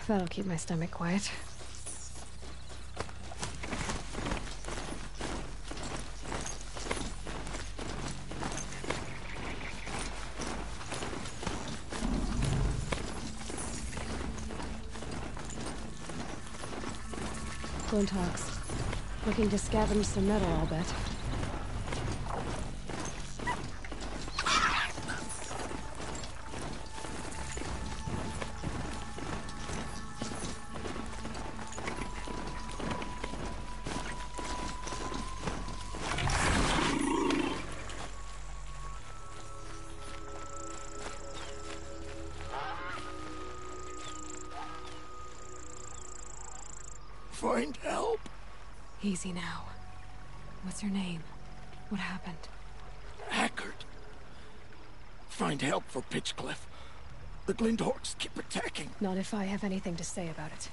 That'll keep my stomach quiet. Glinthawks. Looking to scavenge some metal, I'll bet. Find help. Easy now. What's your name? What happened? Hackard. Find help for Pitchcliff. The Glinthawks keep attacking. Not if I have anything to say about it.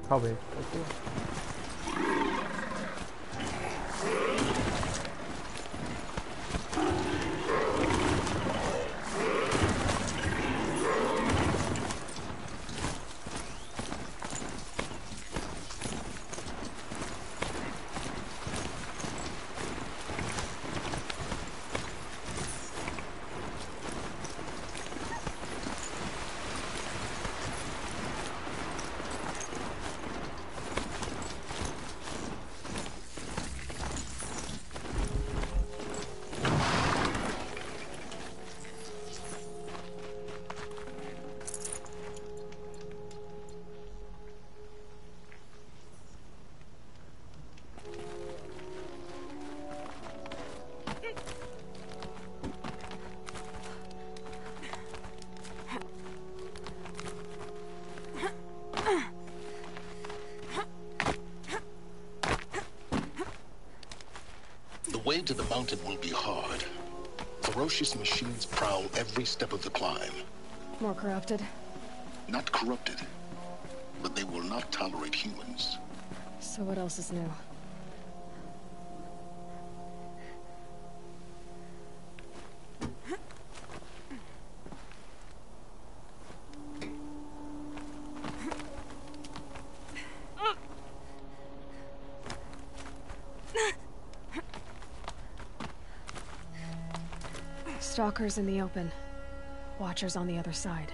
Probably. The way to the mountain will be hard. Ferocious machines prowl every step of the climb. More corrupted? Not corrupted, but they will not tolerate humans. So what else is new? Stalkers in the open. Watchers on the other side.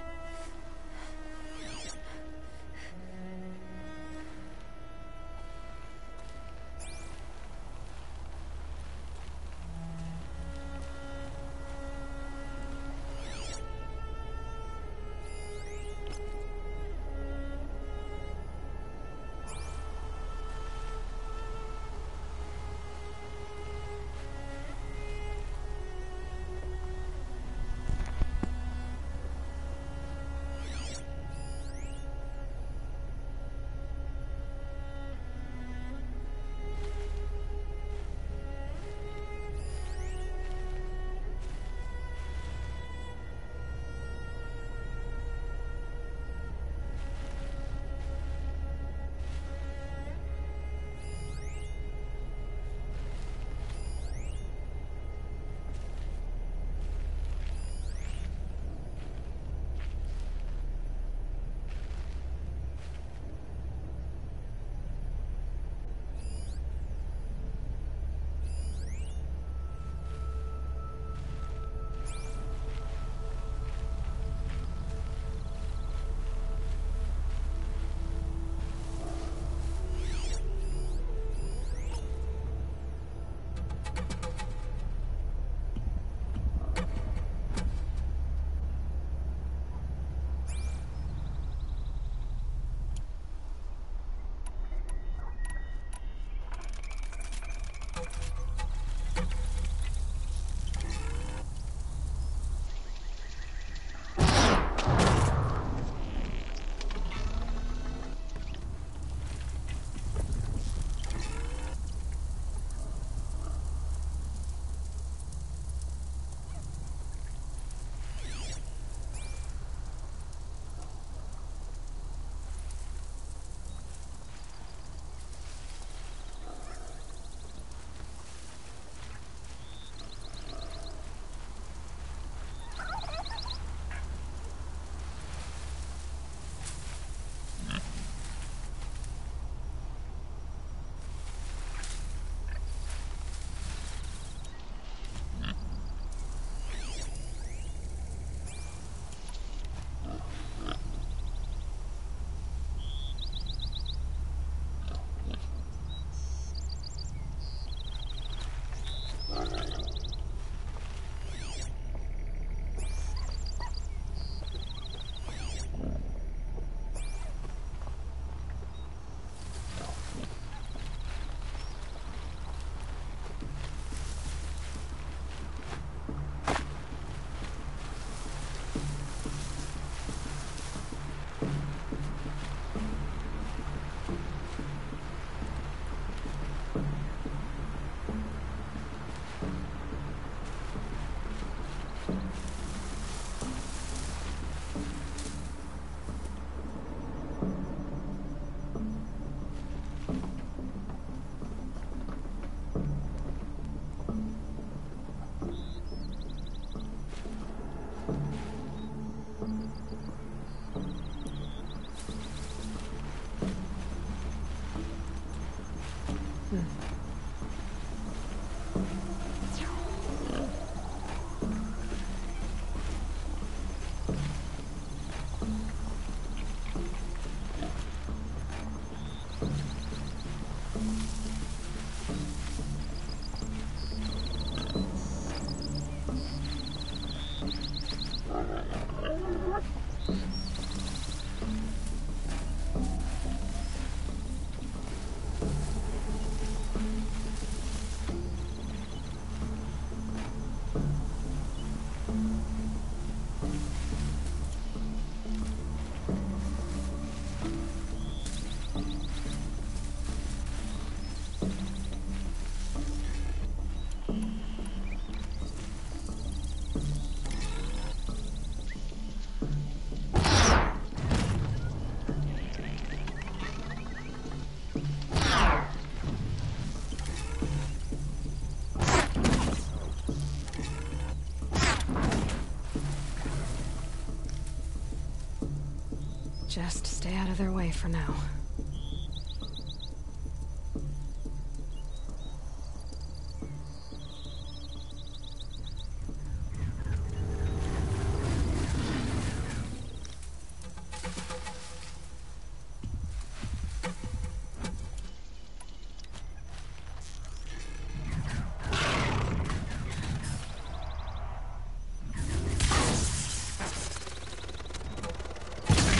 Just stay out of their way for now.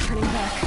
Turning back.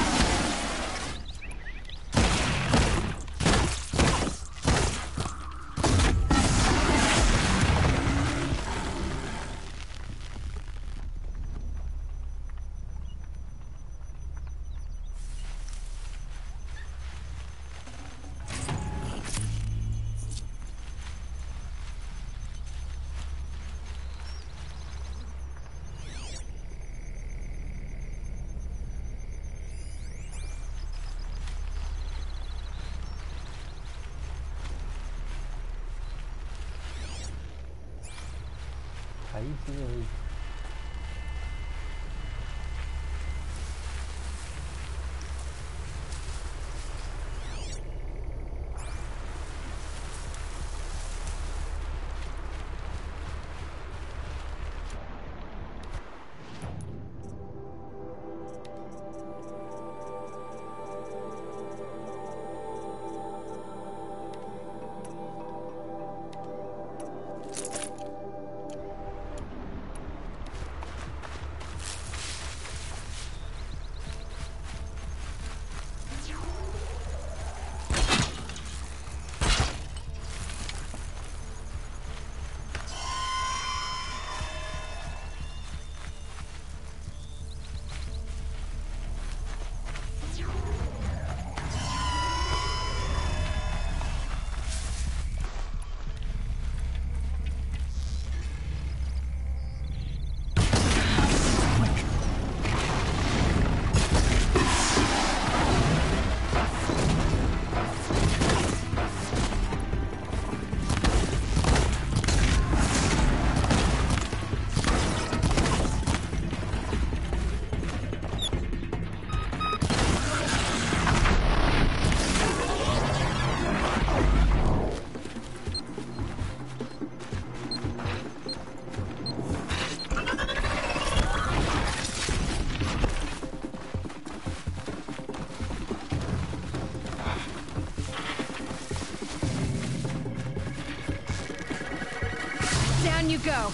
Down you go.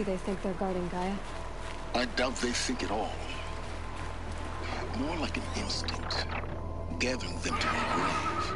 they think they're guarding Gaia? I doubt they think at all. More like an instinct, gathering them to their grave.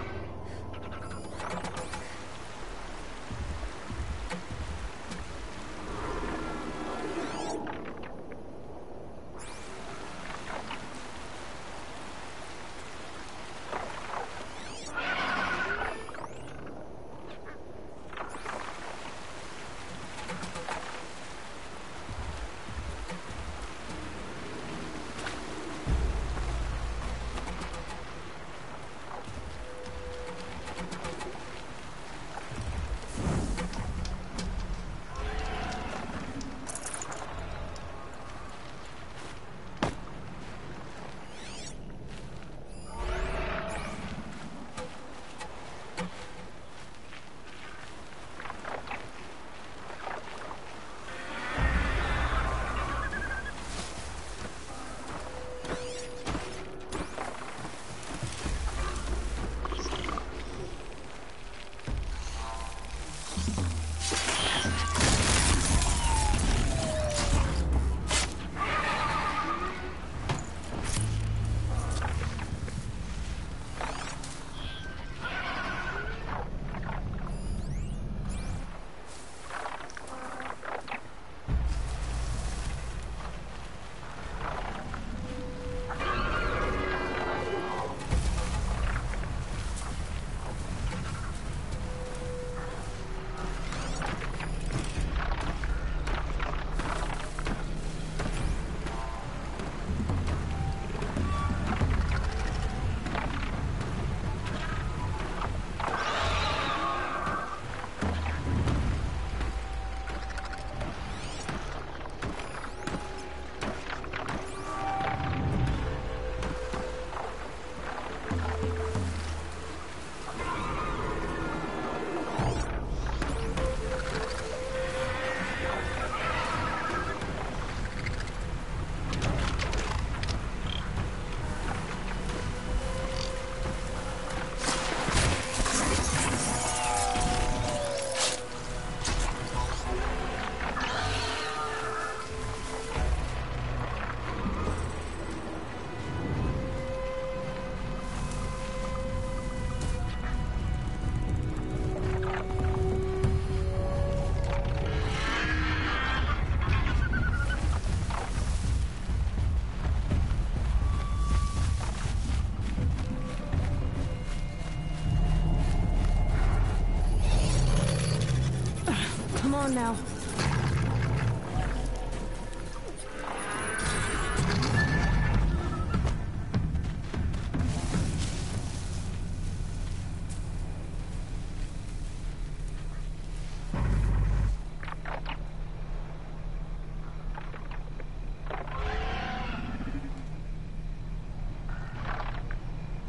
Come on now.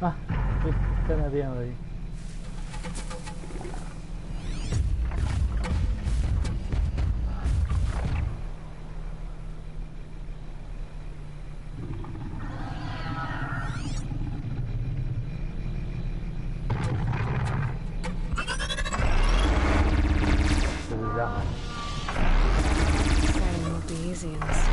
Ah, 在那边而已。就是这样。Fighting won't be easy in this.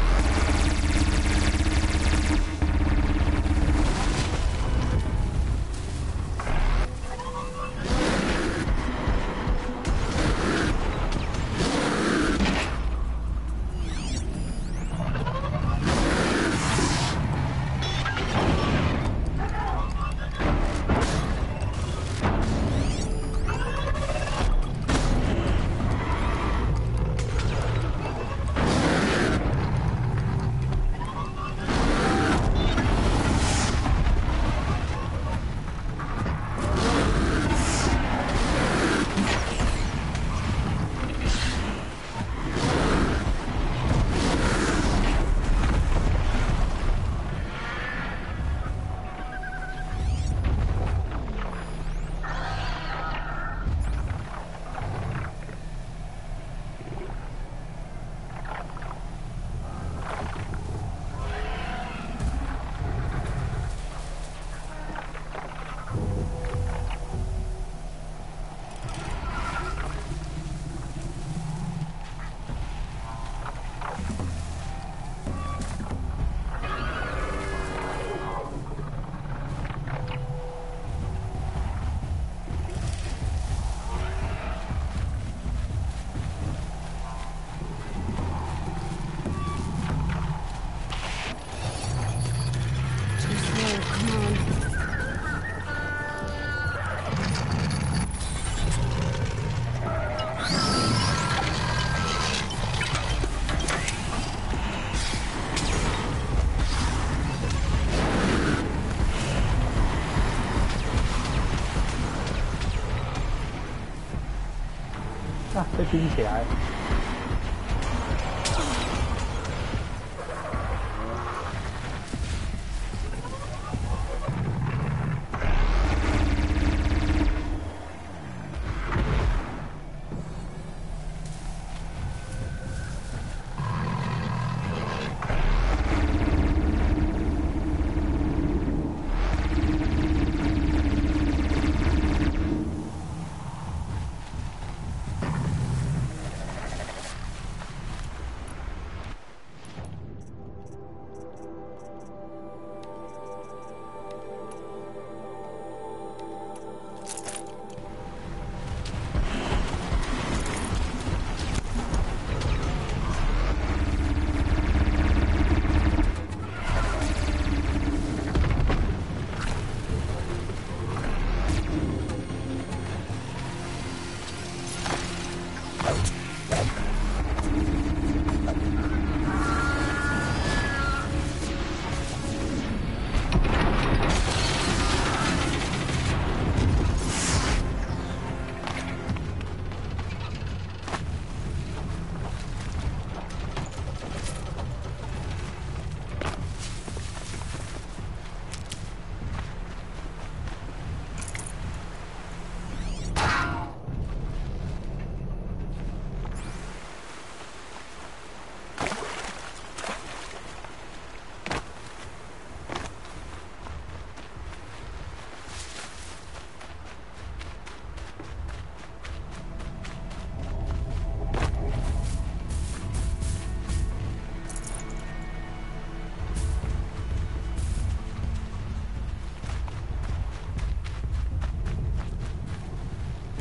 冰起来。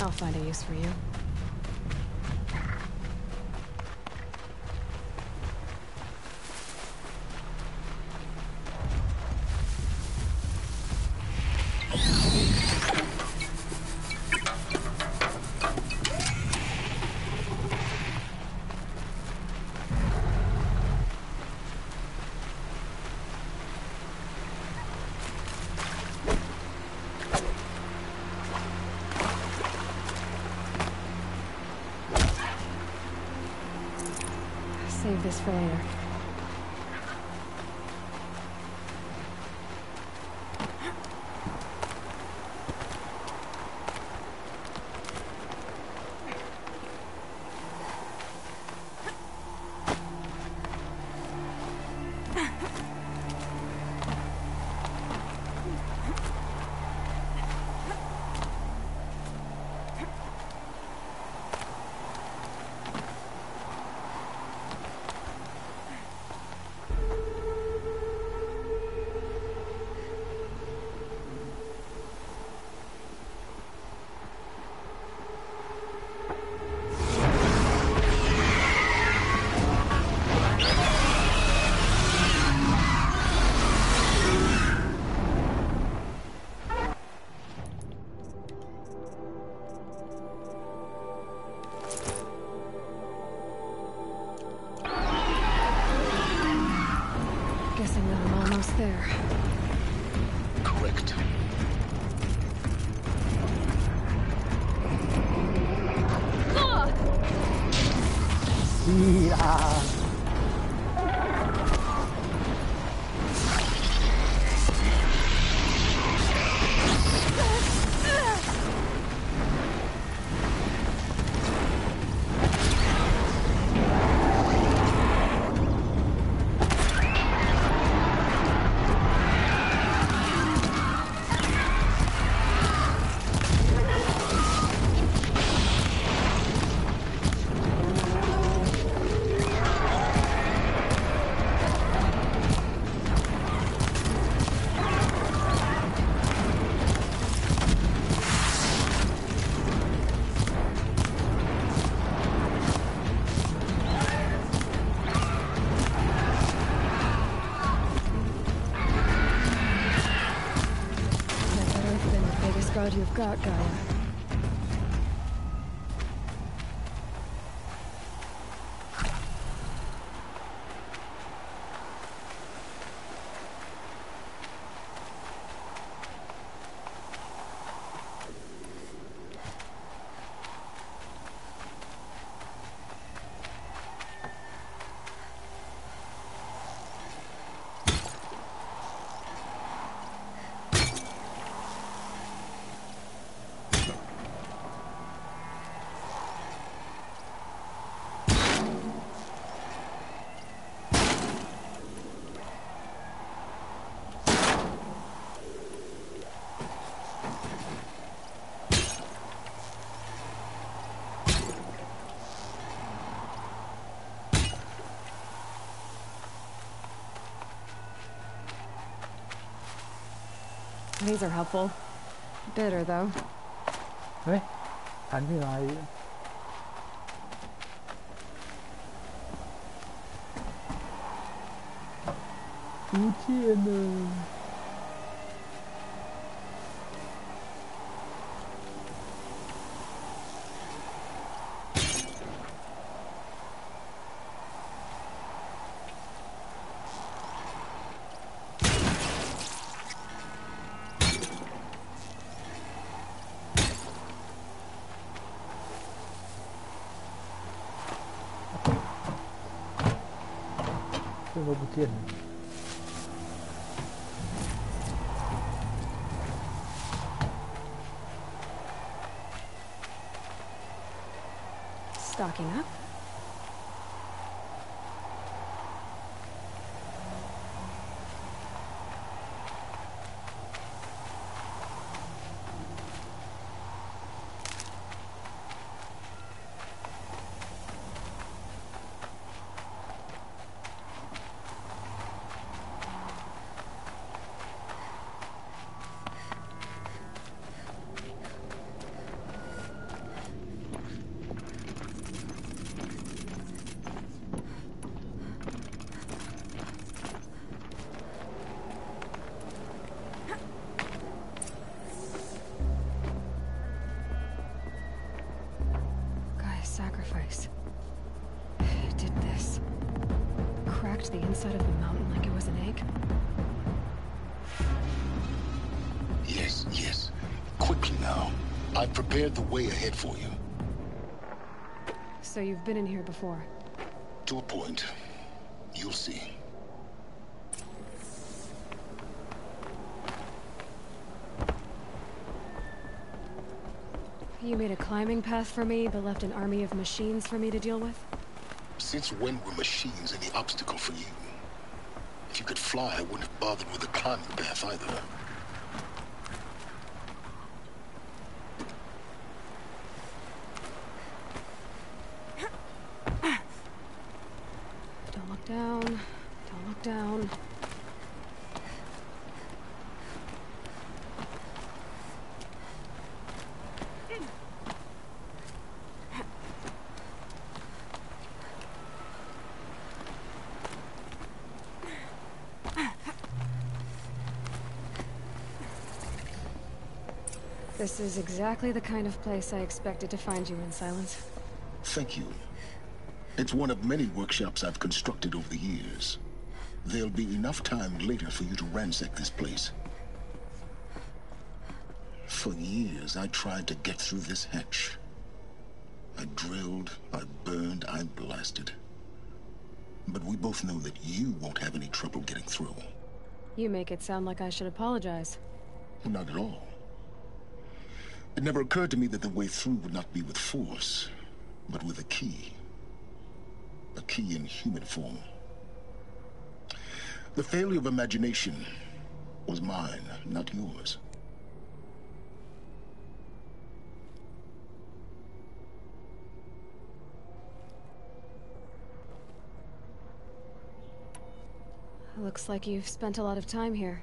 I'll find a use for you. Save this for later. Guessing that I'm almost there. Correct. Sí啦。God you've got, Gaia. These are helpful. Bitter, though. 哎，弹去哪里了？不见了。这都不见了。Stocking up. Sacrifice. It did this. Cracked the inside of the mountain like it was an egg. Yes, yes. Quickly now. I've prepared the way ahead for you. So you've been in here before? To a point. You'll see. You made a climbing path for me, but left an army of machines for me to deal with? Since when were machines any obstacle for you? If you could fly, I wouldn't have bothered with the climbing path either. Don't look down. Don't look down. This is exactly the kind of place I expected to find you in, Silence. Thank you. It's one of many workshops I've constructed over the years. There'll be enough time later for you to ransack this place. For years, I tried to get through this hatch. I drilled, I burned, I blasted. But we both know that you won't have any trouble getting through. You make it sound like I should apologize. Not at all. It never occurred to me that the way through would not be with force, but with a key. A key in human form. The failure of imagination was mine, not yours. Looks like you've spent a lot of time here.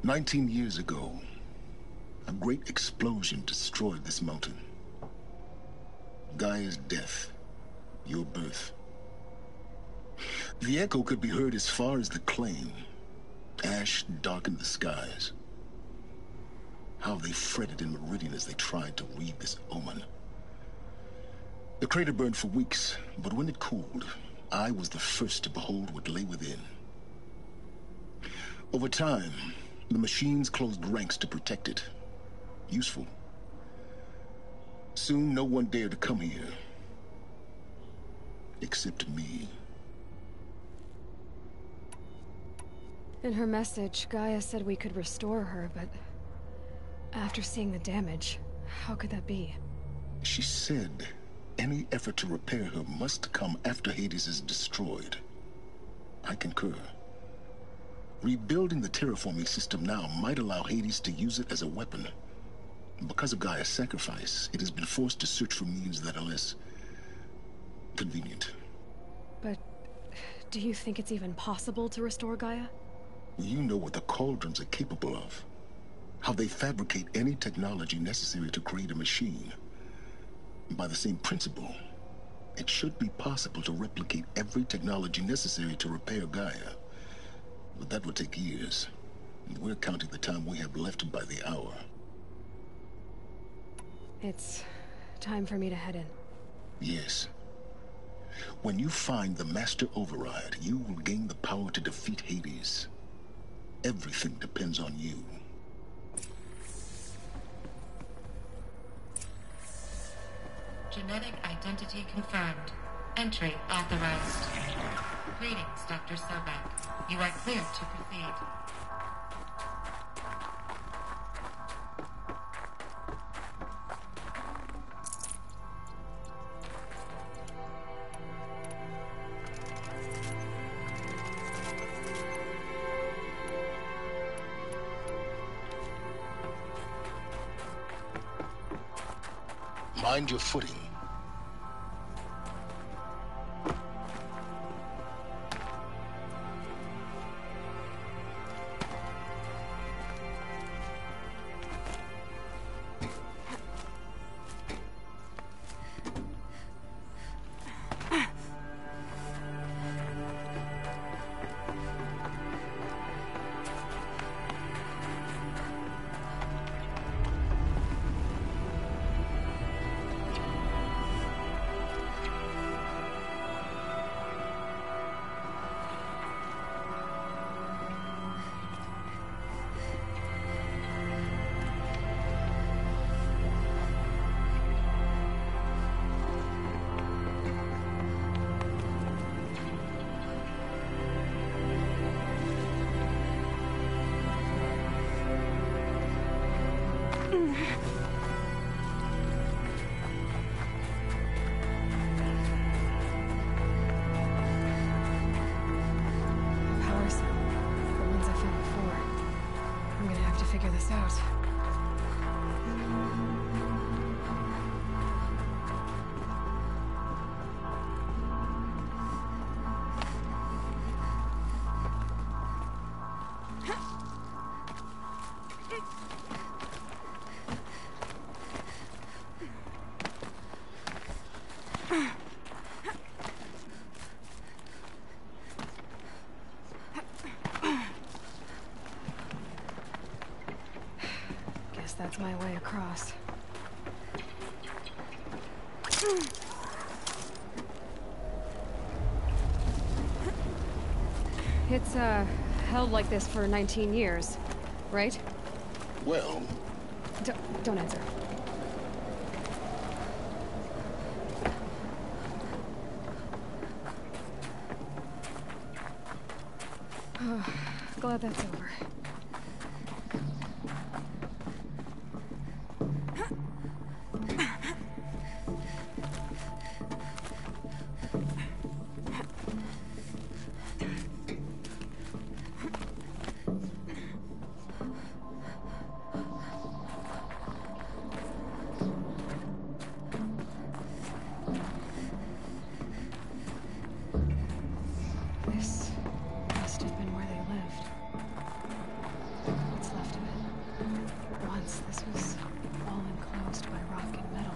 19 years ago, a great explosion destroyed this mountain. Gaia's death, your birth. The echo could be heard as far as the claim. Ash darkened the skies. How they fretted in Meridian as they tried to read this omen. The crater burned for weeks, but when it cooled, I was the first to behold what lay within. Over time, the machines closed ranks to protect it. Useful. Soon, no one dared to come here. Except me. In her message, Gaia said we could restore her, but after seeing the damage, how could that be? She said any effort to repair her must come after Hades is destroyed. I concur. Rebuilding the terraforming system now might allow Hades to use it as a weapon. Because of Gaia's sacrifice, it has been forced to search for means that are less convenient. But do you think it's even possible to restore Gaia? You know what the cauldrons are capable of. How they fabricate any technology necessary to create a machine. By the same principle, it should be possible to replicate every technology necessary to repair Gaia. But that would take years. And we're counting the time we have left by the hour. It's time for me to head in. Yes. When you find the Master Override, you will gain the power to defeat Hades. Everything depends on you. Genetic identity confirmed. Entry authorized. Greetings, Dr. Sobek. You are clear to proceed. Mind your footing. Power cell. The ones I found before. I'm gonna have to figure this out. Guess that's my way across. It's, held like this for 19 years, right? Well, Don't answer. Glad that's over. This must have been where they lived. What's left of it. Once this was all enclosed by rock and metal.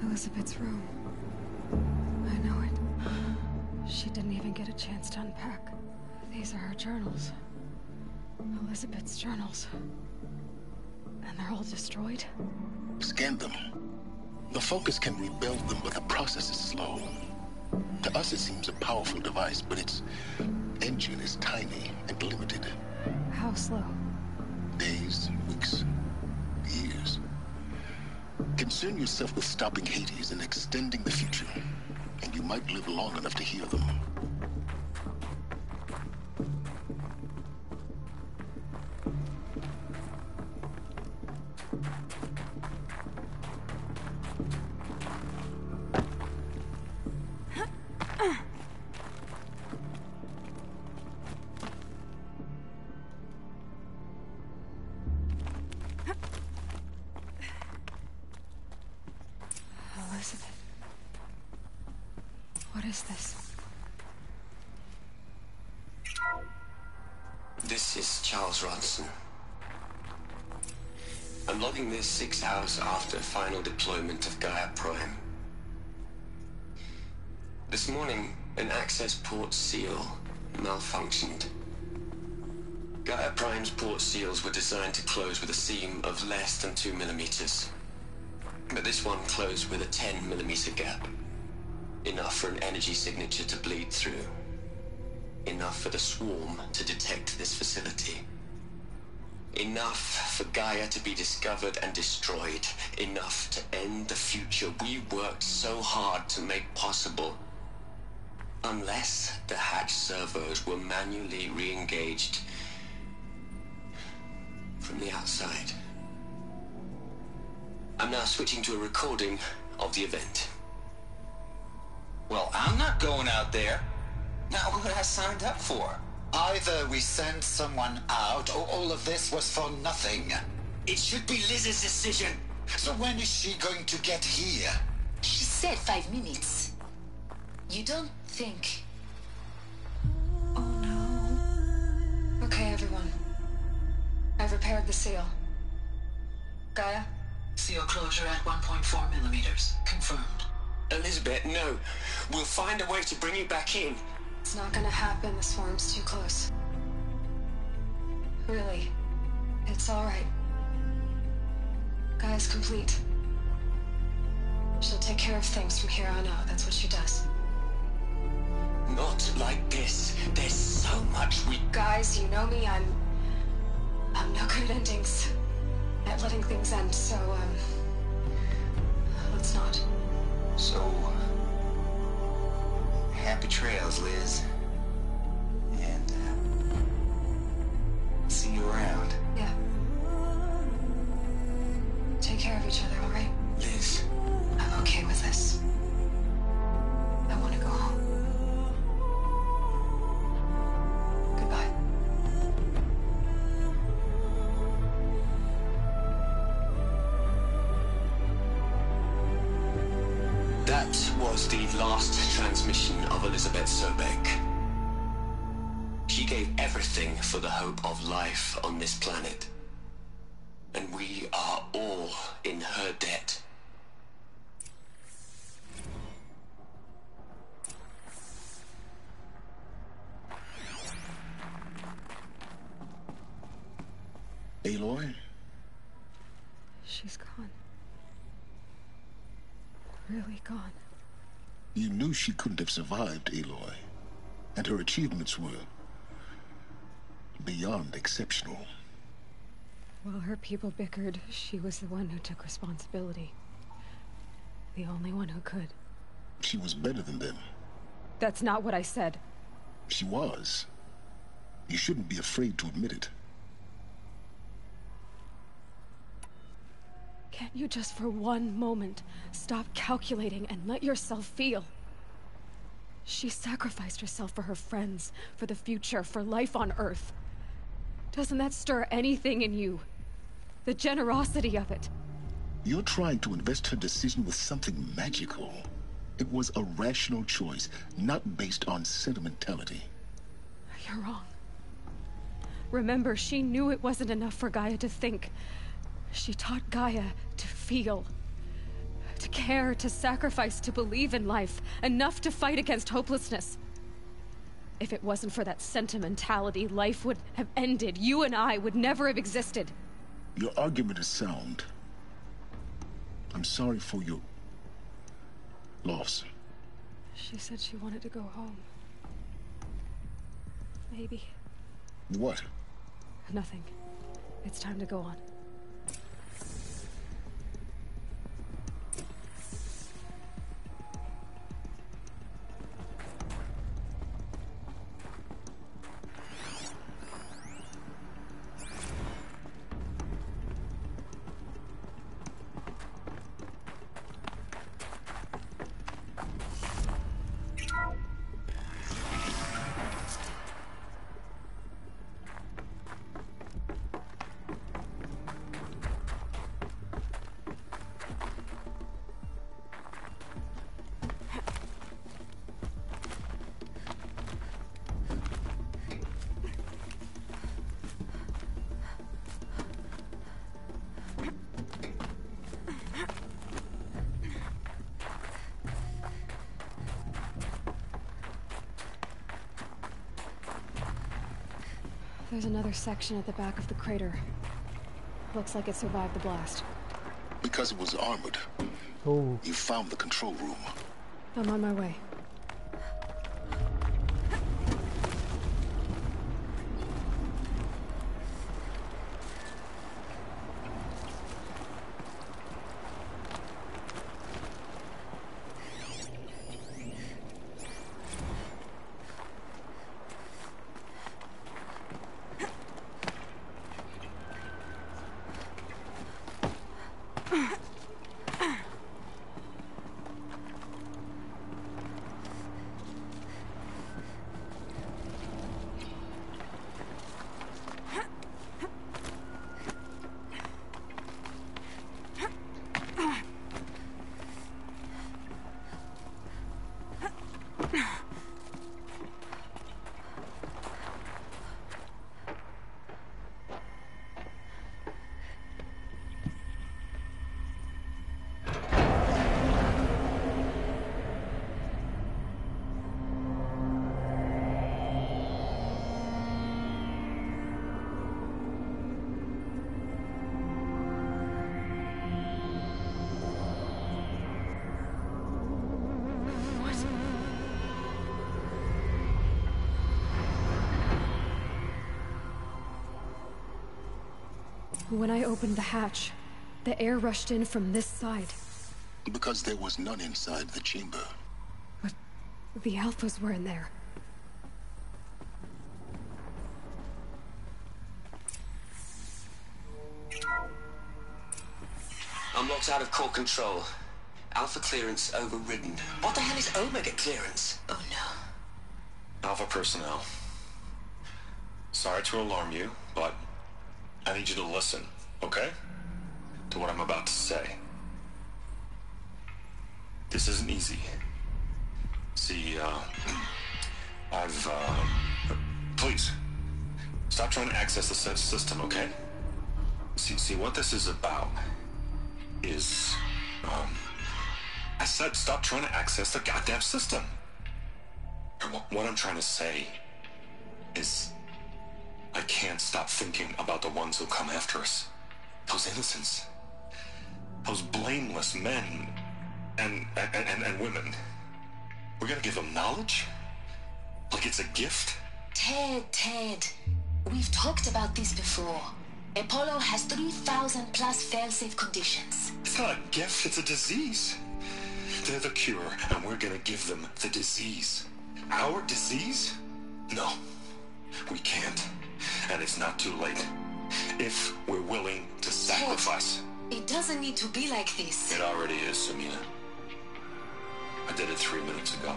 Elizabeth's room. I know it. She didn't even get a chance to unpack. These are her journals. Elizabeth's journals. And they're all destroyed? scan them. The Focus can rebuild them, but the process is slow. To us, it seems a powerful device, but its engine is tiny and limited. How slow? Days, weeks, years. Concern yourself with stopping Hades and extending the future, and you might live long enough to hear them. is this? This is Charles Ronson. I'm logging this 6 hours after final deployment of Gaia Prime. This morning, an access port seal malfunctioned. Gaia Prime's port seals were designed to close with a seam of less than 2 millimeters. But this one closed with a 10 millimeter gap. Enough for an energy signature to bleed through. Enough for the swarm to detect this facility. Enough for Gaia to be discovered and destroyed. Enough to end the future we worked so hard to make possible. Unless the hatch servos were manually re-engaged from the outside. I'm now switching to a recording of the event. Well, I'm not going out there. Not what I signed up for. Either we send someone out, or all of this was for nothing. It should be Liz's decision. So when is she going to get here? She said 5 minutes. You don't think... Oh no. Okay, everyone. I've repaired the seal. Gaia? Seal closure at 1.4 millimeters. Confirmed. Elizabeth, no. We'll find a way to bring you back in. It's not gonna happen. The swarm's too close. Really. It's alright. Gaia's complete. She'll take care of things from here on out. That's what she does. Not like this. There's so much we... Guys, you know me. I'm no good at endings. At letting things end, so, let's not. So... happy trails, Liz. And, see you around. Yeah. Take care of each other, alright? Liz. I'm okay with this. I want to go home. Goodbye. That was the last transmission of Elizabeth Sobek. She gave everything for the hope of life on this planet. And we are all in her debt. Aloy? She's gone. Really gone. You knew she couldn't have survived, Aloy. And her achievements were beyond exceptional. While her people bickered, she was the one who took responsibility. The only one who could. She was better than them. That's not what I said. She was. You shouldn't be afraid to admit it. Can't you just for one moment stop calculating and let yourself feel? She sacrificed herself for her friends, for the future, for life on Earth. Doesn't that stir anything in you? The generosity of it. You're trying to invest her decision with something magical. It was a rational choice, not based on sentimentality. You're wrong. Remember, she knew it wasn't enough for Gaia to think. She taught Gaia to feel. To care, to sacrifice, to believe in life. Enough to fight against hopelessness. If it wasn't for that sentimentality, life would have ended. You and I would never have existed. Your argument is sound. I'm sorry for your loss. She said she wanted to go home. Maybe. What? Nothing. It's time to go on. There's another section at the back of the crater. Looks like it survived the blast. Because it was armored. Oh, You found the control room. I'm on my way. When I opened the hatch, the air rushed in from this side. Because there was none inside the chamber. But the Alphas were in there. I'm locked out of core control. Alpha clearance overridden. What the hell is Omega clearance? Oh no. Alpha personnel. Sorry to alarm you, but I need you to listen, okay? To what I'm about to say. This isn't easy. See, please, stop trying to access the system, okay? See, what this is about is, I said stop trying to access the goddamn system. And what I'm trying to say is, I can't stop thinking about the ones who come after us. Those innocents. Those blameless men and women. We're gonna give them knowledge? Like it's a gift? Ted. We've talked about this before. Apollo has 3,000 plus fail-safe conditions. It's not a gift, it's a disease. They're the cure, and we're gonna give them the disease. Our disease? No, we can't. And it's not too late. If we're willing to sacrifice. Ted, it doesn't need to be like this. It already is, Samina. I did it 3 minutes ago.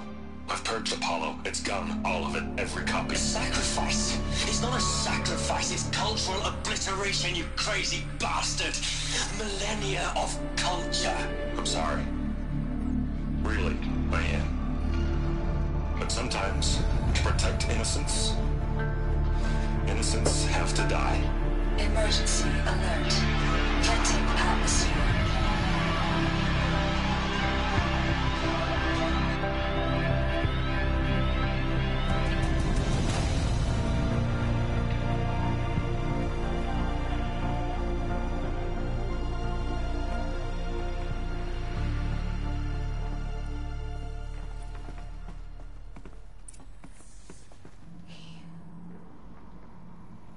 I've purged Apollo. It's gone. All of it. Every copy. A sacrifice? It's not a sacrifice. It's cultural obliteration, you crazy bastard. Millennia of culture. I'm sorry. Really, I am. But sometimes, to protect innocence, innocents have to die. Emergency alert. Venting atmosphere.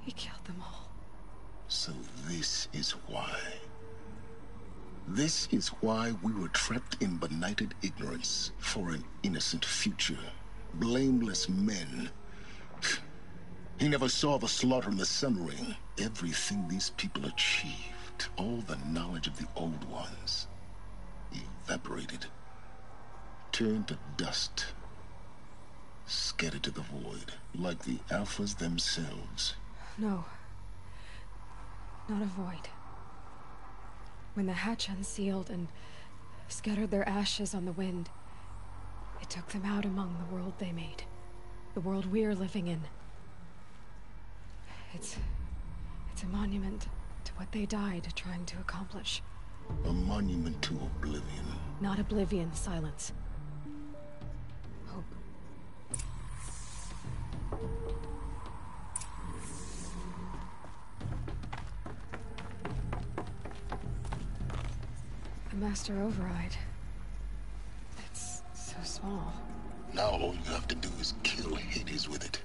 He killed them all. So this is why. This is why we were trapped in benighted ignorance for an innocent future. Blameless men. He never saw the slaughter in the Sun Ring. Everything these people achieved, all the knowledge of the old ones, evaporated, turned to dust, scattered to the void, like the Alphas themselves. No. Not a void. When the hatch unsealed and scattered their ashes on the wind, it took them out among the world they made. The world we're living in. It's a monument to what they died trying to accomplish. A monument to oblivion. Not oblivion, silence. Hope. Master Override. It's so small. Now all you have to do is kill Hades with it.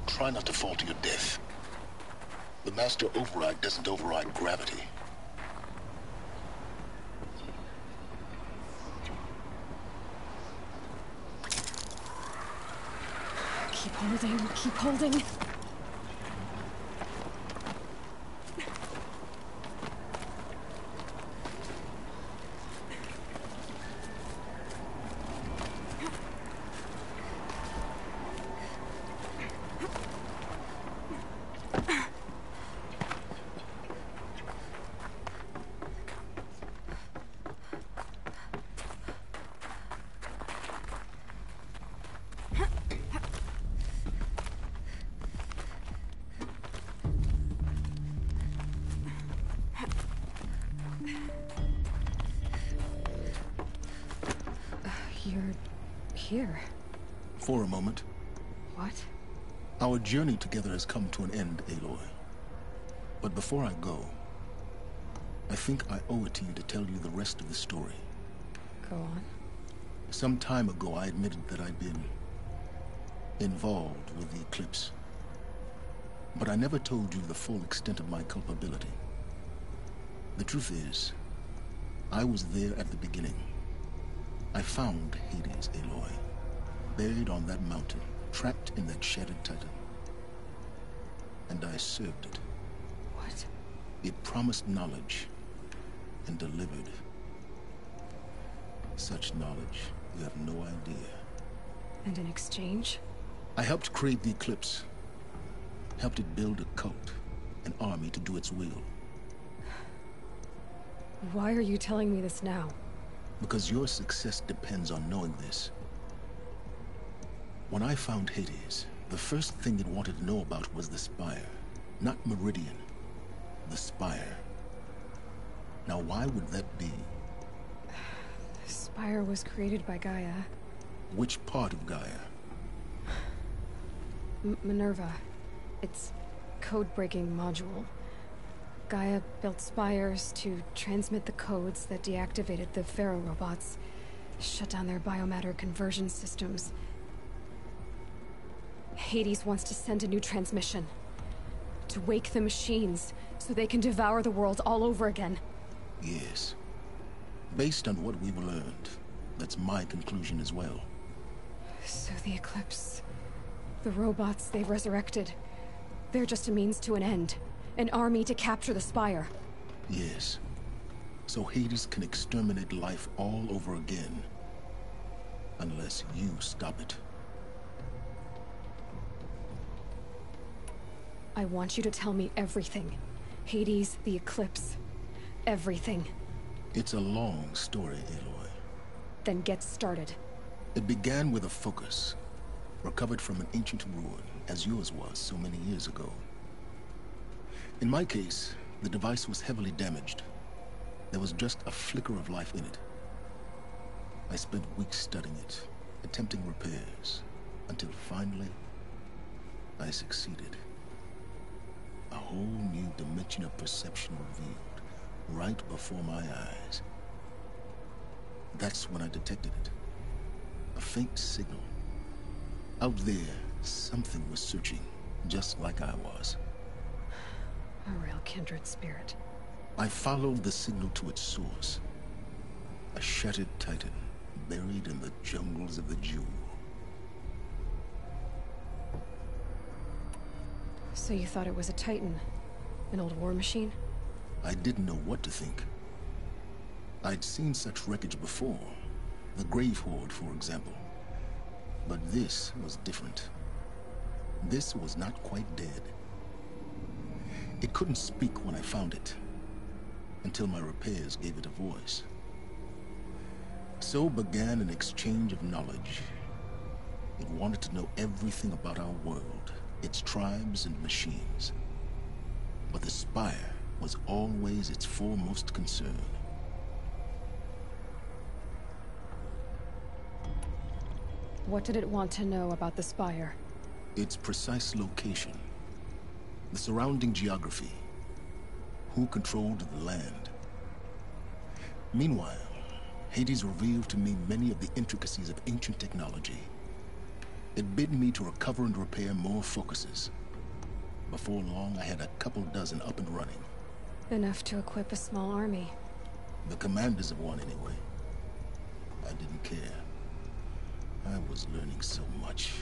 Try not to fall to your death. The Master Override doesn't override gravity. Keep holding, keep holding. You're here. For a moment. What? Our journey together has come to an end, Aloy. But before I go, I think I owe it to you to tell you the rest of the story. Go on. Some time ago, I admitted that I'd been involved with the eclipse. But I never told you the full extent of my culpability. The truth is, I was there at the beginning. I found Hades, Aloy, buried on that mountain, trapped in that shattered titan. And I served it. What? It promised knowledge and delivered. Such knowledge, you have no idea. And in exchange? I helped create the eclipse. Helped it build a cult, an army to do its will. Why are you telling me this now? Because your success depends on knowing this. When I found Hades, the first thing it wanted to know about was the Spire. Not Meridian. The Spire. Now why would that be? The Spire was created by Gaia. Which part of Gaia? Minerva. Its code-breaking module. Gaia built spires to transmit the codes that deactivated the Pharaoh robots, shut down their biomatter conversion systems. Hades wants to send a new transmission. To wake the machines, so they can devour the world all over again. Yes. Based on what we've learned, that's my conclusion as well. So the Eclipse... the robots they've resurrected... they're just a means to an end. An army to capture the Spire. Yes. So Hades can exterminate life all over again. Unless you stop it. I want you to tell me everything. Hades, the Eclipse. Everything. It's a long story, Aloy. Then get started. It began with a focus. Recovered from an ancient ruin, as yours was so many years ago. In my case, the device was heavily damaged. There was just a flicker of life in it. I spent weeks studying it, attempting repairs, until finally, I succeeded. A whole new dimension of perception revealed, right before my eyes. That's when I detected it. A faint signal. Out there, something was searching, just like I was. A real kindred spirit. I followed the signal to its source. A shattered titan, buried in the jungles of the Jewel. So you thought it was a titan? An old war machine? I didn't know what to think. I'd seen such wreckage before. The Grave Horde, for example. But this was different. This was not quite dead. It couldn't speak when I found it, until my repairs gave it a voice. So began an exchange of knowledge It wanted to know everything about our world, its tribes and machines. But the Spire was always its foremost concern. What did it want to know about the Spire? Its precise location, the surrounding geography, who controlled the land. Meanwhile, Hades revealed to me many of the intricacies of ancient technology. It bid me to recover and repair more focuses. Before long, I had a couple dozen up and running. Enough to equip a small army. The commanders of one, anyway. I didn't care. I was learning so much.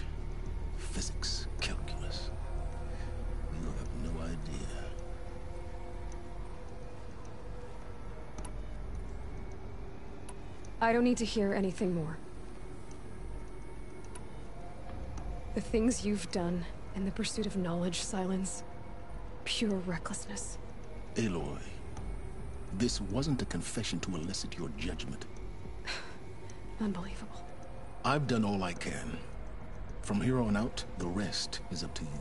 Physics, calculus. You have no idea. I don't need to hear anything more. The things you've done in the pursuit of knowledge, Silence. Pure recklessness. Aloy, this wasn't a confession to elicit your judgment. Unbelievable. I've done all I can. From here on out, the rest is up to you.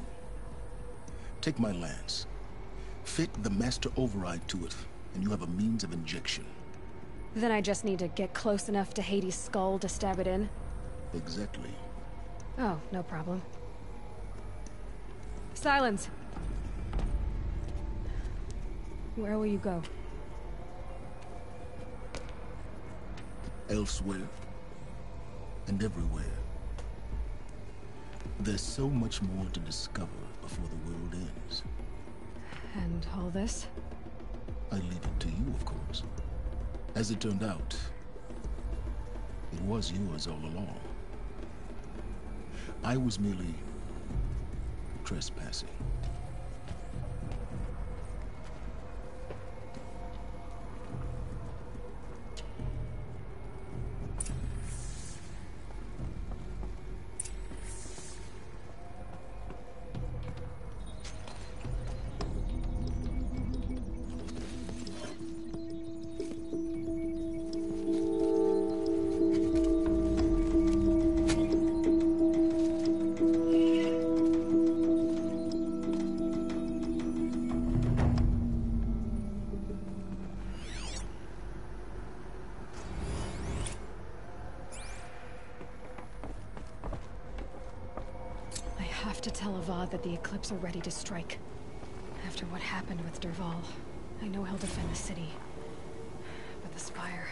Take my lance. Fit the master override to it, and you have a means of injection. Then I just need to get close enough to Hades' skull to stab it in? Exactly. Oh, no problem. Silence! Where will you go? Elsewhere. And everywhere. There's so much more to discover before the world ends. And all this? I leave it to you, of course. As it turned out, it was yours all along. I was merely trespassing. To tell Avad that the Eclipse are ready to strike. After what happened with Dervahl, I know he'll defend the city. But the Spire...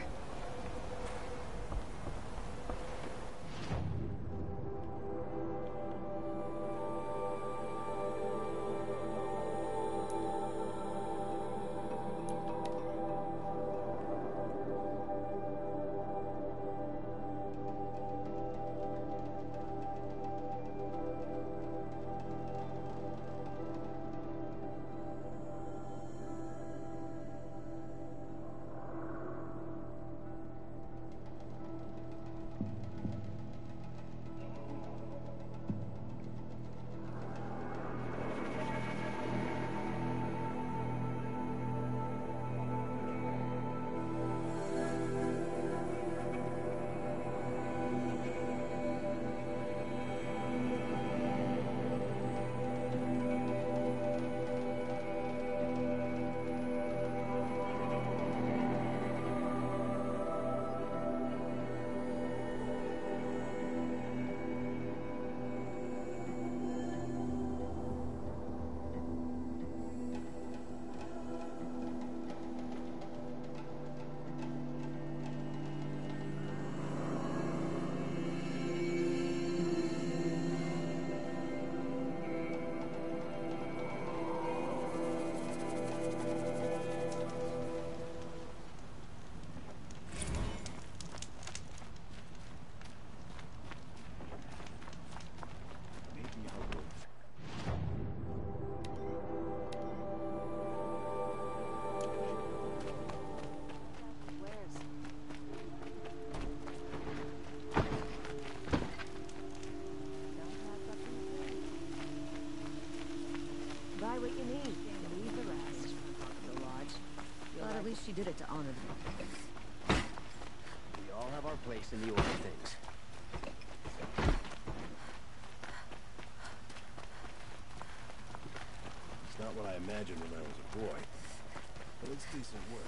Buy what you need, and leave the rest. The lodge. But at least she did it to honor them. We all have our place in the order of things. what I imagined when I was a boy. But it's decent work.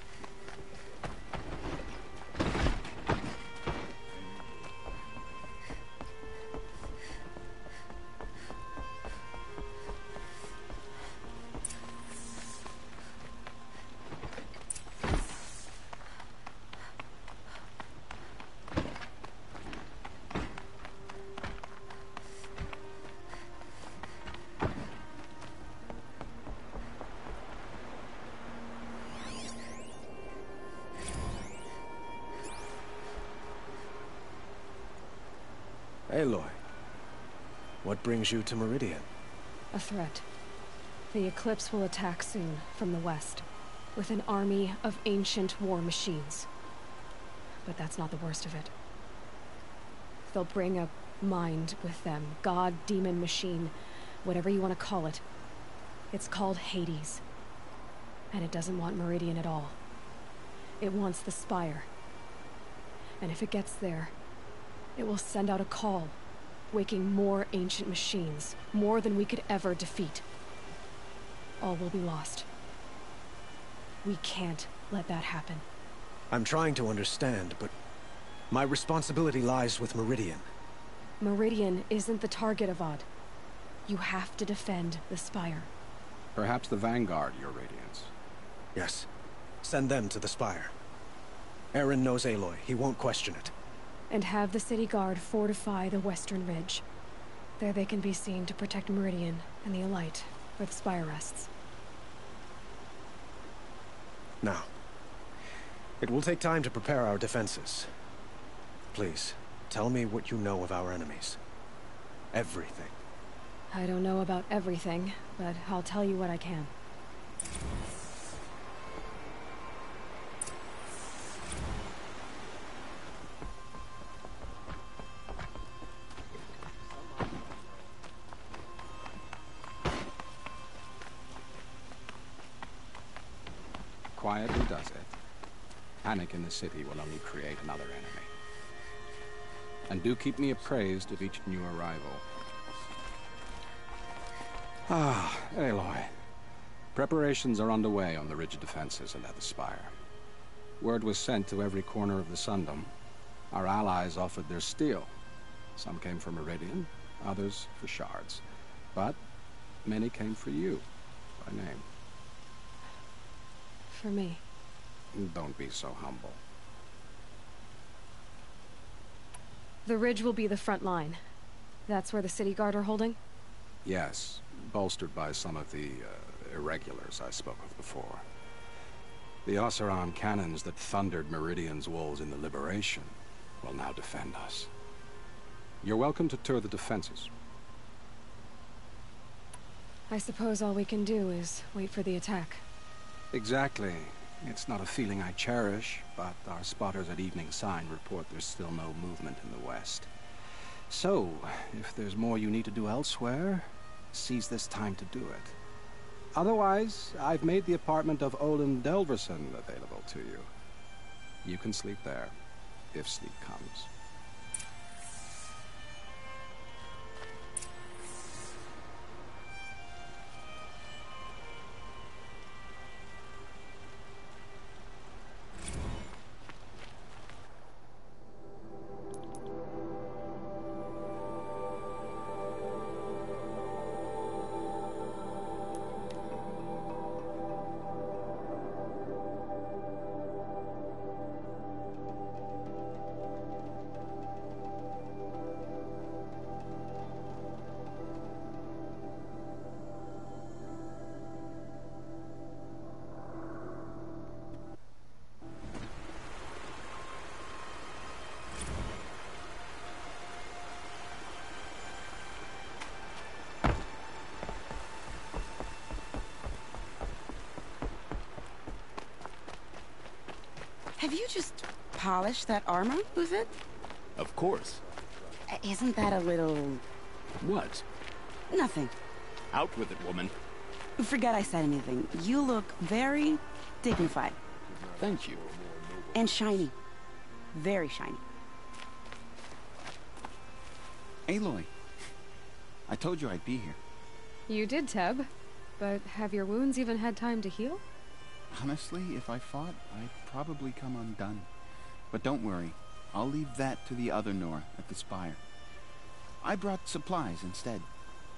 Aloy, what brings you to Meridian? A threat. The Eclipse will attack soon, from the west, with an army of ancient war machines. But that's not the worst of it. They'll bring a mind with them, god, demon, machine, whatever you want to call it. It's called Hades. And it doesn't want Meridian at all. It wants the Spire. And if it gets there, it will send out a call, waking more ancient machines, more than we could ever defeat. All will be lost. We can't let that happen. I'm trying to understand, but my responsibility lies with Meridian. Meridian isn't the target, Avad. You have to defend the Spire. Perhaps the Vanguard, Your Radiance. Yes. Send them to the Spire. Aaron knows Aloy. He won't question it. And have the City Guard fortify the Western Ridge. There they can be seen to protect Meridian and the Elite, where the Spire rests. Now, it will take time to prepare our defenses. Please, tell me what you know of our enemies. Everything. I don't know about everything, but I'll tell you what I can. Quietly does it. Panic in the city will only create another enemy. And do keep me appraised of each new arrival. Ah, Aloy. Preparations are underway on the ridge defenses and at the Spire. Word was sent to every corner of the Sundom. Our allies offered their steel. Some came for Meridian, others for shards. But many came for you, by name. For me. Don't be so humble. The ridge will be the front line. That's where the City Guard are holding? Yes, bolstered by some of the irregulars I spoke of before. The Oseram cannons that thundered Meridian's walls in the Liberation will now defend us. You're welcome to tour the defenses. I suppose all we can do is wait for the attack. Exactly. It's not a feeling I cherish, but our spotters at Evening Sign report there's still no movement in the west. So, if there's more you need to do elsewhere, seize this time to do it. Otherwise, I've made the apartment of Olin Delverson available to you. You can sleep there, if sleep comes. Have you just polished that armor with it? Of course. Isn't that a little... What? Nothing. Out with it, woman. Forget I said anything. You look very dignified. Thank you. And shiny. Very shiny. Aloy. I told you I'd be here. You did, Teb. But have your wounds even had time to heal? Honestly, if I fought, I'd probably come undone. But don't worry, I'll leave that to the other Nora at the Spire. I brought supplies instead.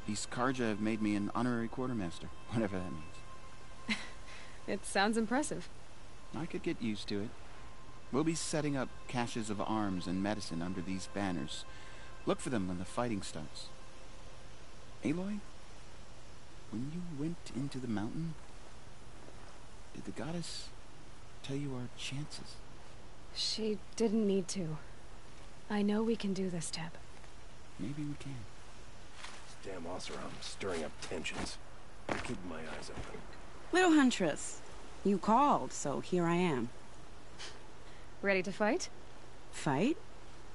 These Karja have made me an honorary quartermaster, whatever that means. It sounds impressive. I could get used to it. We'll be setting up caches of arms and medicine under these banners. Look for them when the fighting starts. Aloy, when you went into the mountain, did the goddess tell you our chances? She didn't need to. I know we can do this, Teb. Maybe we can. This damn Oseram stirring up tensions. I'm keeping my eyes open. Little Huntress, you called, so here I am. Ready to fight? Fight?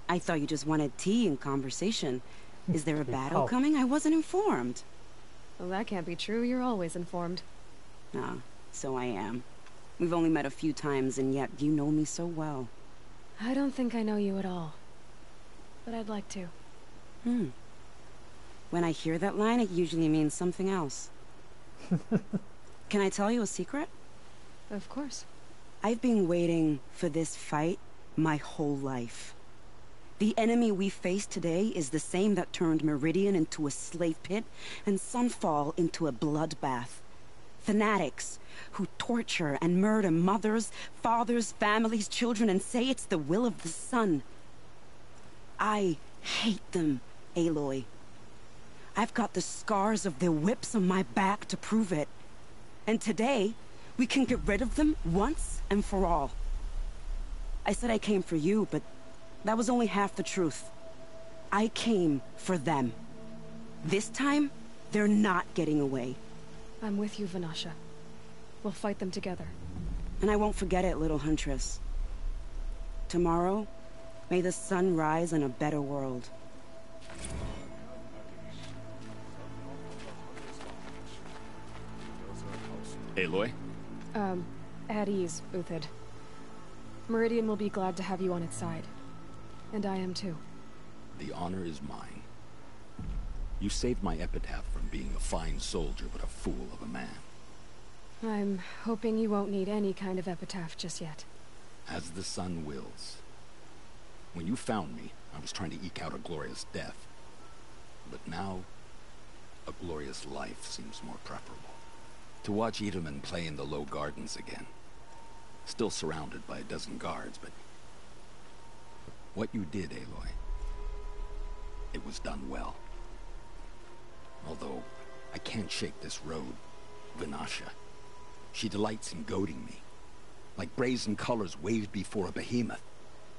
I thought you just wanted tea and conversation. Is there a battle coming? I wasn't informed. Well, that can't be true. You're always informed. Ah, so I am. We've only met a few times, and yet you know me so well. I don't think I know you at all. But I'd like to. When I hear that line, it usually means something else. Can I tell you a secret? Of course. I've been waiting for this fight my whole life. The enemy we face today is the same that turned Meridian into a slave pit and Sunfall into a bloodbath. Fanatics who torture and murder mothers, fathers, families, children, and say it's the will of the sun. I hate them, Aloy. I've got the scars of their whips on my back to prove it. And today, we can get rid of them once and for all. I said I came for you, but that was only half the truth. I came for them. This time, they're not getting away. I'm with you, Vanasha. We'll fight them together. And I won't forget it, little Huntress. Tomorrow, may the sun rise in a better world. Aloy? At ease, Uthid. Meridian will be glad to have you on its side. And I am too. The honor is mine. You saved my epitaph from being a fine soldier but a fool of a man. I'm hoping you won't need any kind of epitaph just yet. As the sun wills. When you found me, I was trying to eke out a glorious death. But now, a glorious life seems more preferable. To watch Edelman play in the low gardens again. Still surrounded by a dozen guards, but... what you did, Aloy, it was done well. Although, I can't shake this road, Vanasha. She delights in goading me. Like brazen colors waved before a behemoth.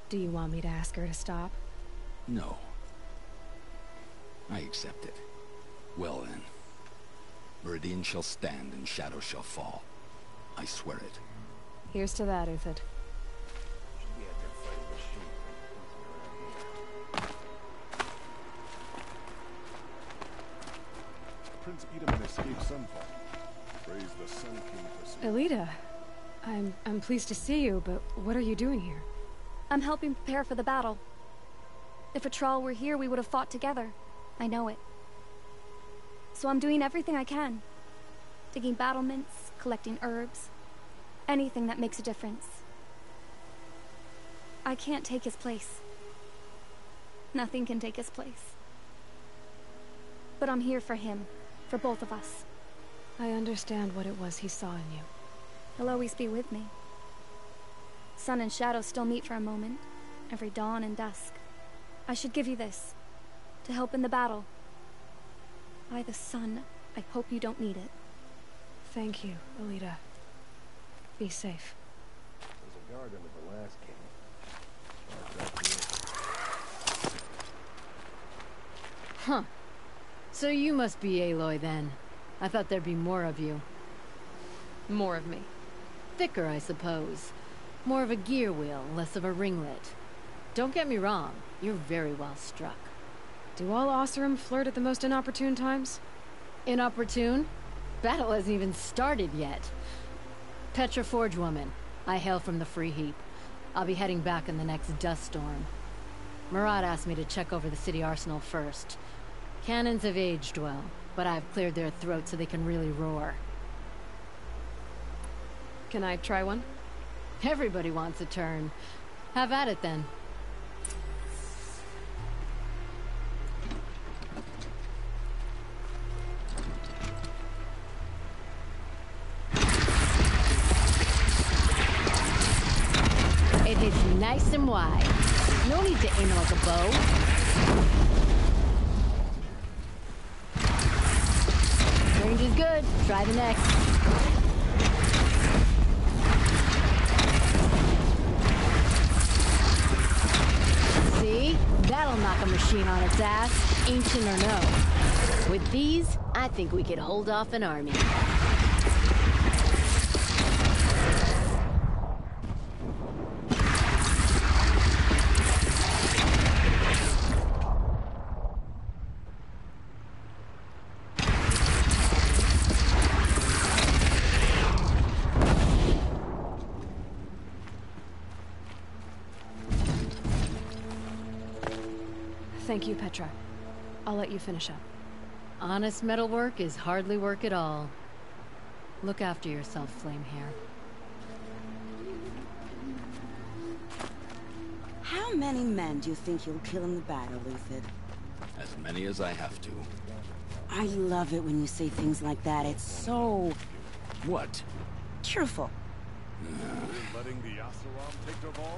Do you want me to ask her to stop? No. I accept it. Well then. Meridian shall stand and shadow shall fall. I swear it. Here's to that, Uthid. Prince Edelman escaped Sunfall. Praise the Sun King for Elita, I'm pleased to see you, but what are you doing here? I'm helping prepare for the battle. If Atral were here, we would have fought together. I know it. So I'm doing everything I can. Digging battlements, collecting herbs. Anything that makes a difference. I can't take his place. Nothing can take his place. But I'm here for him. For both of us. I understand what it was he saw in you. He'll always be with me. Sun and shadow still meet for a moment. Every dawn and dusk. I should give you this. To help in the battle. By the sun, I hope you don't need it. Thank you, Alita. Be safe. There's a guard under the last king. Huh. So you must be Aloy then. I thought there'd be more of you. More of me. Thicker, I suppose. More of a gear wheel, less of a ringlet. Don't get me wrong, you're very well struck. Do all Oseram flirt at the most inopportune times? Inopportune? Battle hasn't even started yet. Petra Forge woman. I hail from the Free Heap. I'll be heading back in the next dust storm. Murad asked me to check over the city arsenal first. Cannons have aged well. but I've cleared their throats so they can really roar. Can I try one? Everybody wants a turn. Have at it, then. It hits nice and wide. No need to aim it like a bow. Range is good. Try the next. See? That'll knock a machine on its ass, ancient or no. With these, I think we could hold off an army. Thank you, Petra. I'll let you finish up. Honest metalwork is hardly work at all. Look after yourself, Flamehair. How many men do you think you'll kill in the battle, Luthid? As many as I have to. I love it when you say things like that. It's so... What? Cheerful. Letting the Asaram take the ball?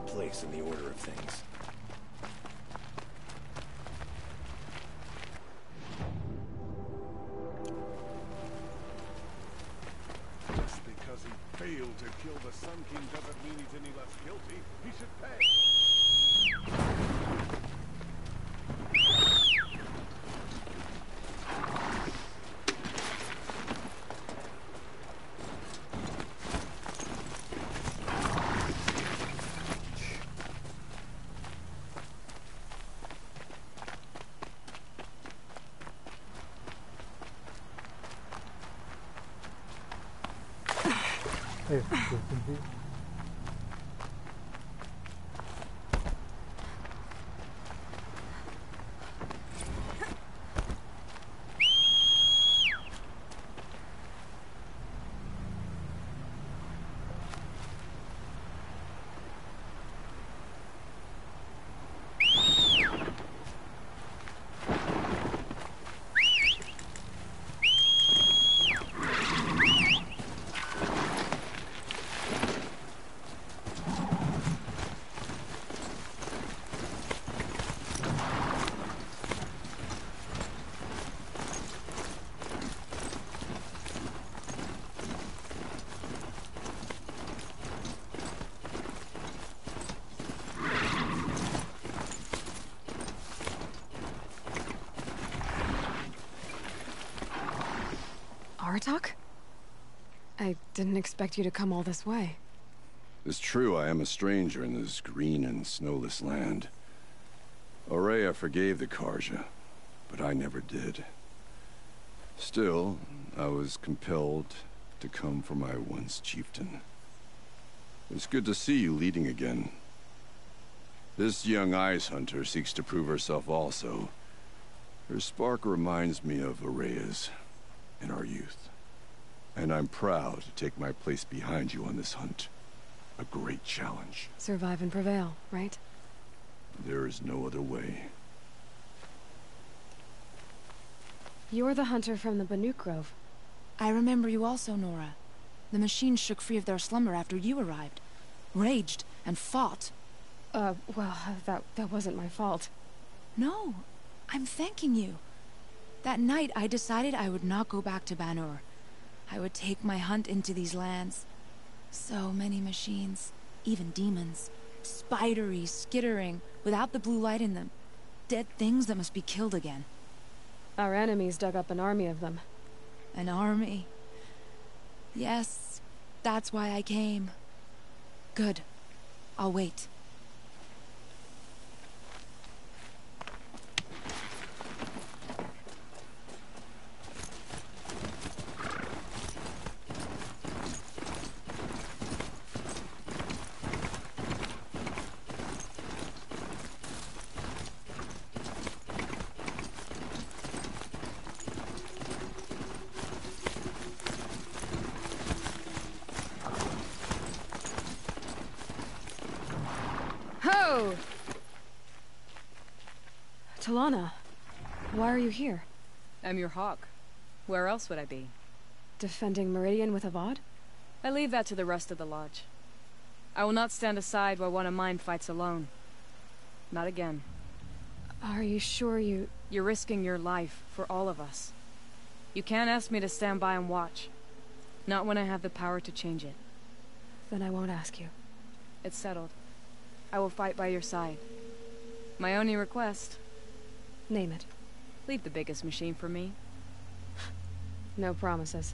Place in the order of things. Just because he failed to kill the Sun King doesn't mean he's any less guilty. He should pay. Aratak? I didn't expect you to come all this way. It's true, I am a stranger in this green and snowless land. Aurea forgave the Karja, but I never did. Still, I was compelled to come for my once chieftain. It's good to see you leading again. This young ice hunter seeks to prove herself also. Her spark reminds me of Aurea's in our youth. And I'm proud to take my place behind you on this hunt. A great challenge. Survive and prevail, right? There is no other way. You're the hunter from the Banuk Grove. I remember you also, Nora. The machines shook free of their slumber after you arrived. Raged and fought. Well, that wasn't my fault. No, I'm thanking you. That night, I decided I would not go back to Banur. I would take my hunt into these lands. So many machines, even demons. Spidery, skittering, without the blue light in them. Dead things that must be killed again. Our enemies dug up an army of them. An army? Yes, that's why I came. Good. I'll wait. Ho! Talana, why are you here? I'm your hawk. Where else would I be? Defending Meridian with Avad? I leave that to the rest of the Lodge. I will not stand aside while one of mine fights alone. Not again. Are you sure you... You're risking your life for all of us. You can't ask me to stand by and watch. Not when I have the power to change it. Then I won't ask you. It's settled. I will fight by your side. My only request... Name it. Leave the biggest machine for me. No promises.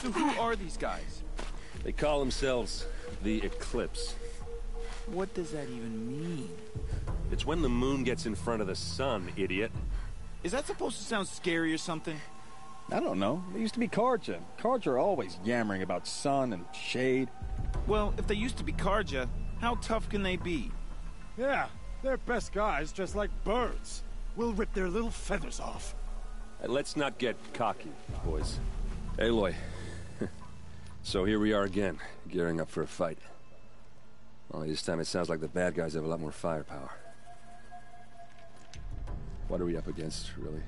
So who are these guys? They call themselves the Eclipse. What does that even mean? It's when the moon gets in front of the sun, idiot. Is that supposed to sound scary or something? I don't know. They used to be Karja. Karja are always yammering about sun and shade. Well, if they used to be Karja, how tough can they be? Yeah, they're best guys dressed like birds. We'll rip their little feathers off. Let's not get cocky, boys. Aloy. So here we are again, gearing up for a fight. Only this time it sounds like the bad guys have a lot more firepower. What are we up against, really?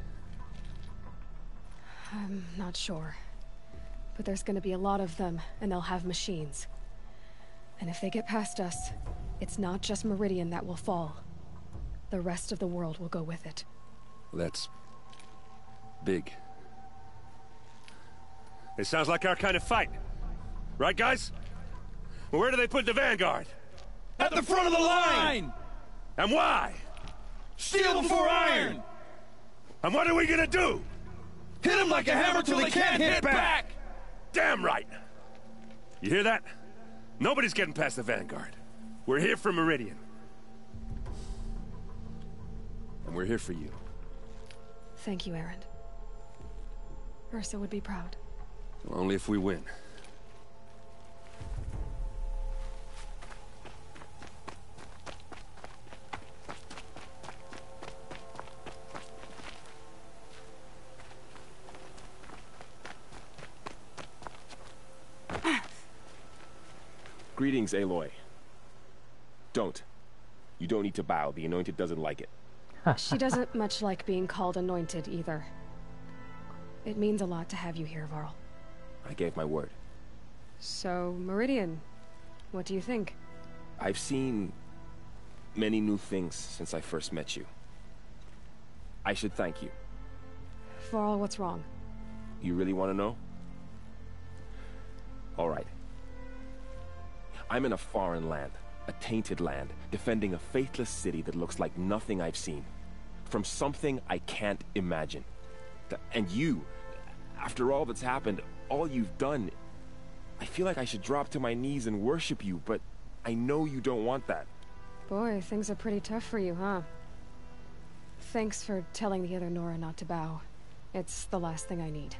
I'm not sure. But there's gonna be a lot of them, and they'll have machines. And if they get past us, it's not just Meridian that will fall. The rest of the world will go with it. That's... big. It sounds like our kind of fight. Right, guys? Well, where do they put the Vanguard? At the front of the line! And why? Steel before iron! And what are we gonna do? Hit them like a hammer till they can't hit back! Damn right! You hear that? Nobody's getting past the Vanguard. We're here for Meridian. And we're here for you. Thank you, Erend. Ursa would be proud. Well, only if we win. Greetings, Aloy. Don't. You don't need to bow. The Anointed doesn't like it. She doesn't much like being called Anointed, either. It means a lot to have you here, Varl. I gave my word. So, Meridian, what do you think? I've seen many new things since I first met you. I should thank you. Varl, what's wrong? You really want to know? All right. I'm in a foreign land, a tainted land, defending a faithless city that looks like nothing I've seen. From something I can't imagine. And you, after all that's happened, all you've done, I feel like I should drop to my knees and worship you, but I know you don't want that. Boy, things are pretty tough for you, huh? Thanks for telling the other Nora not to bow. It's the last thing I need.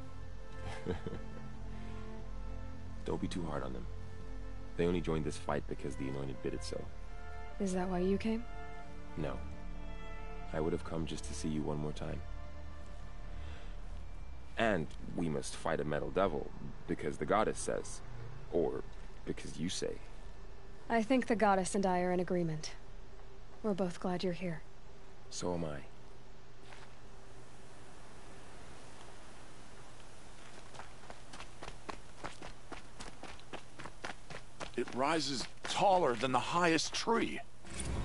Don't be too hard on them. They only joined this fight because the Anointed bid it so. Is that why you came? No. I would have come just to see you one more time. And we must fight a metal devil, because the goddess says. Or because you say. I think the goddess and I are in agreement. We're both glad you're here. So am I. It rises taller than the highest tree.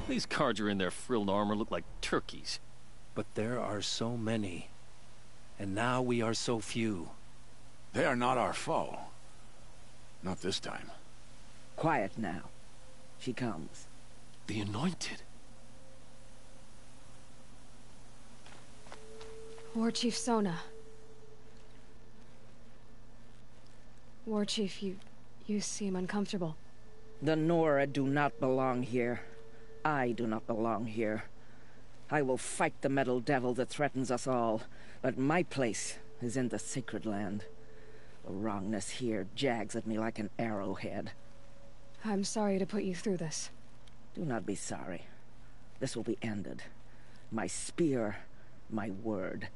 These Carja in their frilled armor look like turkeys. But there are so many. And now we are so few. They are not our foe. Not this time. Quiet now. She comes. The Anointed. War Chief Sona. War Chief, you seem uncomfortable. The Nora do not belong here. I do not belong here. I will fight the metal devil that threatens us all, but my place is in the sacred land. The wrongness here jags at me like an arrowhead. I'm sorry to put you through this. Do not be sorry. This will be ended. My spear, my word.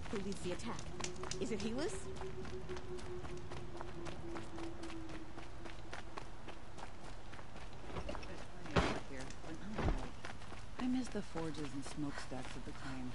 Who leads the attack? Is it Helis? I miss the forges and smokestacks of the claim.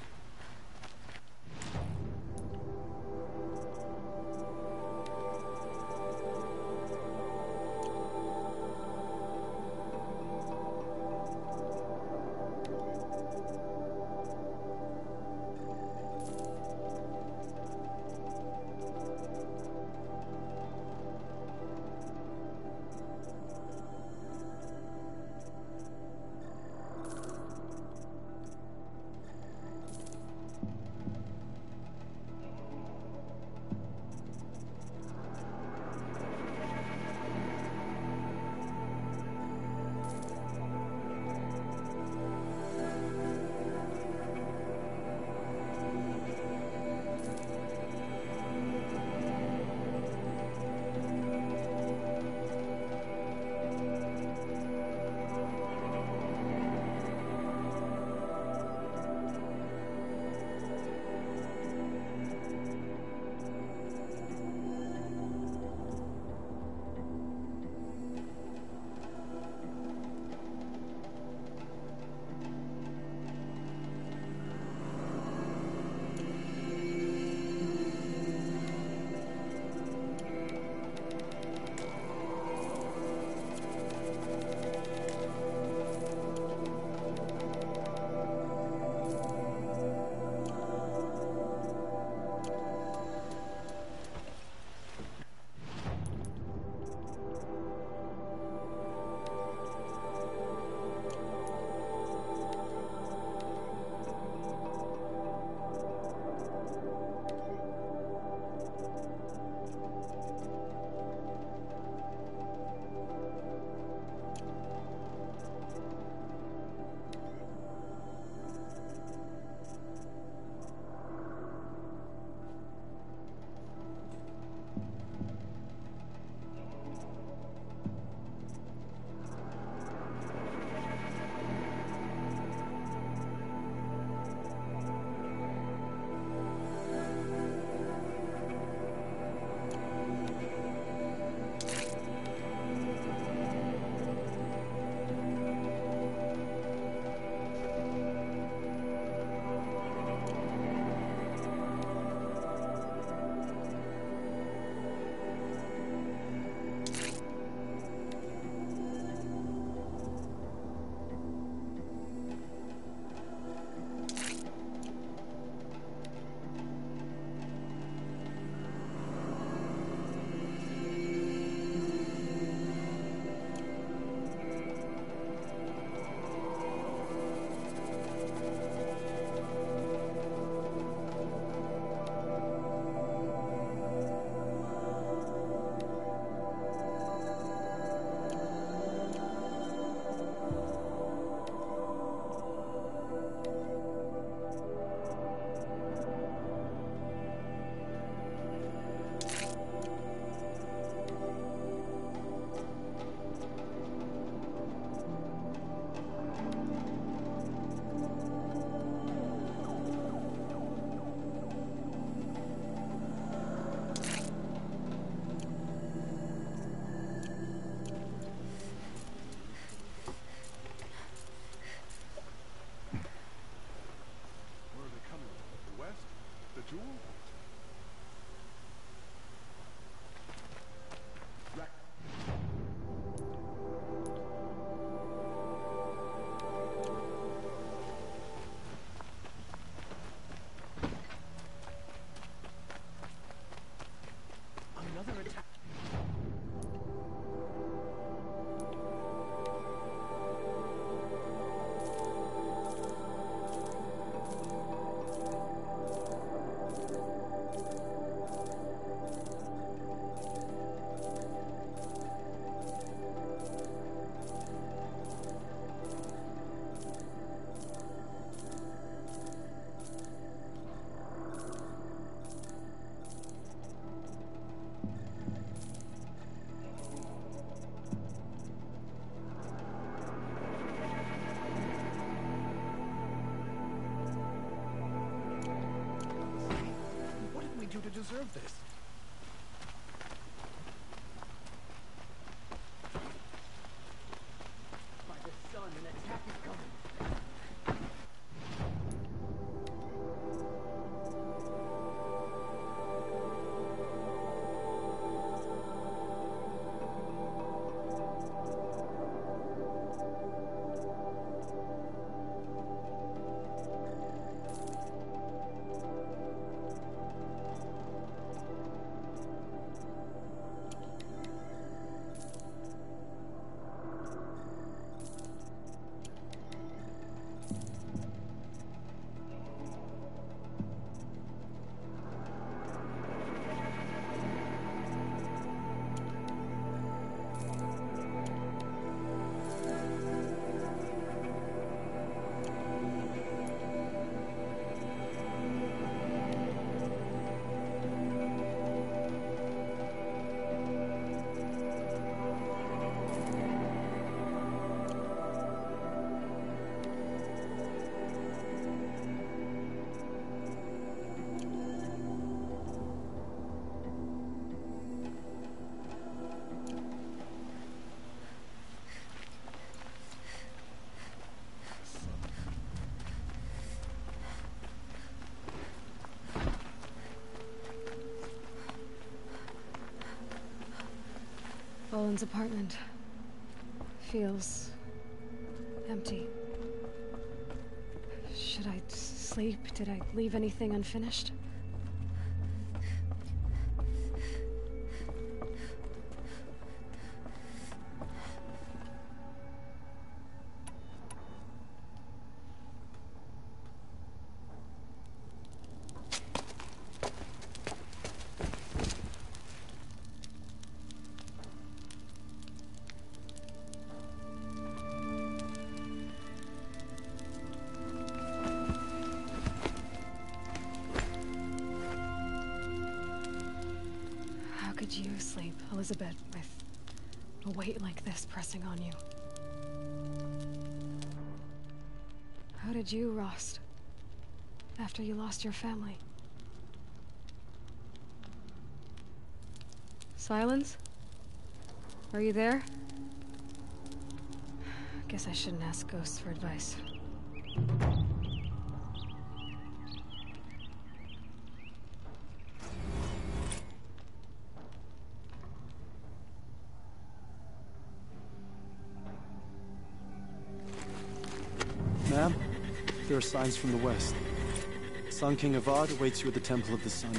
deserve this. By the sun, an attack is coming. Boland's apartment feels empty. Should I sleep? Did I leave anything unfinished? How could you sleep, Elizabeth, with a weight like this pressing on you? How did you, Rost, after you lost your family? Silence? Are you there? Guess I shouldn't ask ghosts for advice. Ma'am, there are signs from the west. Sun King Avad awaits you at the Temple of the Sun.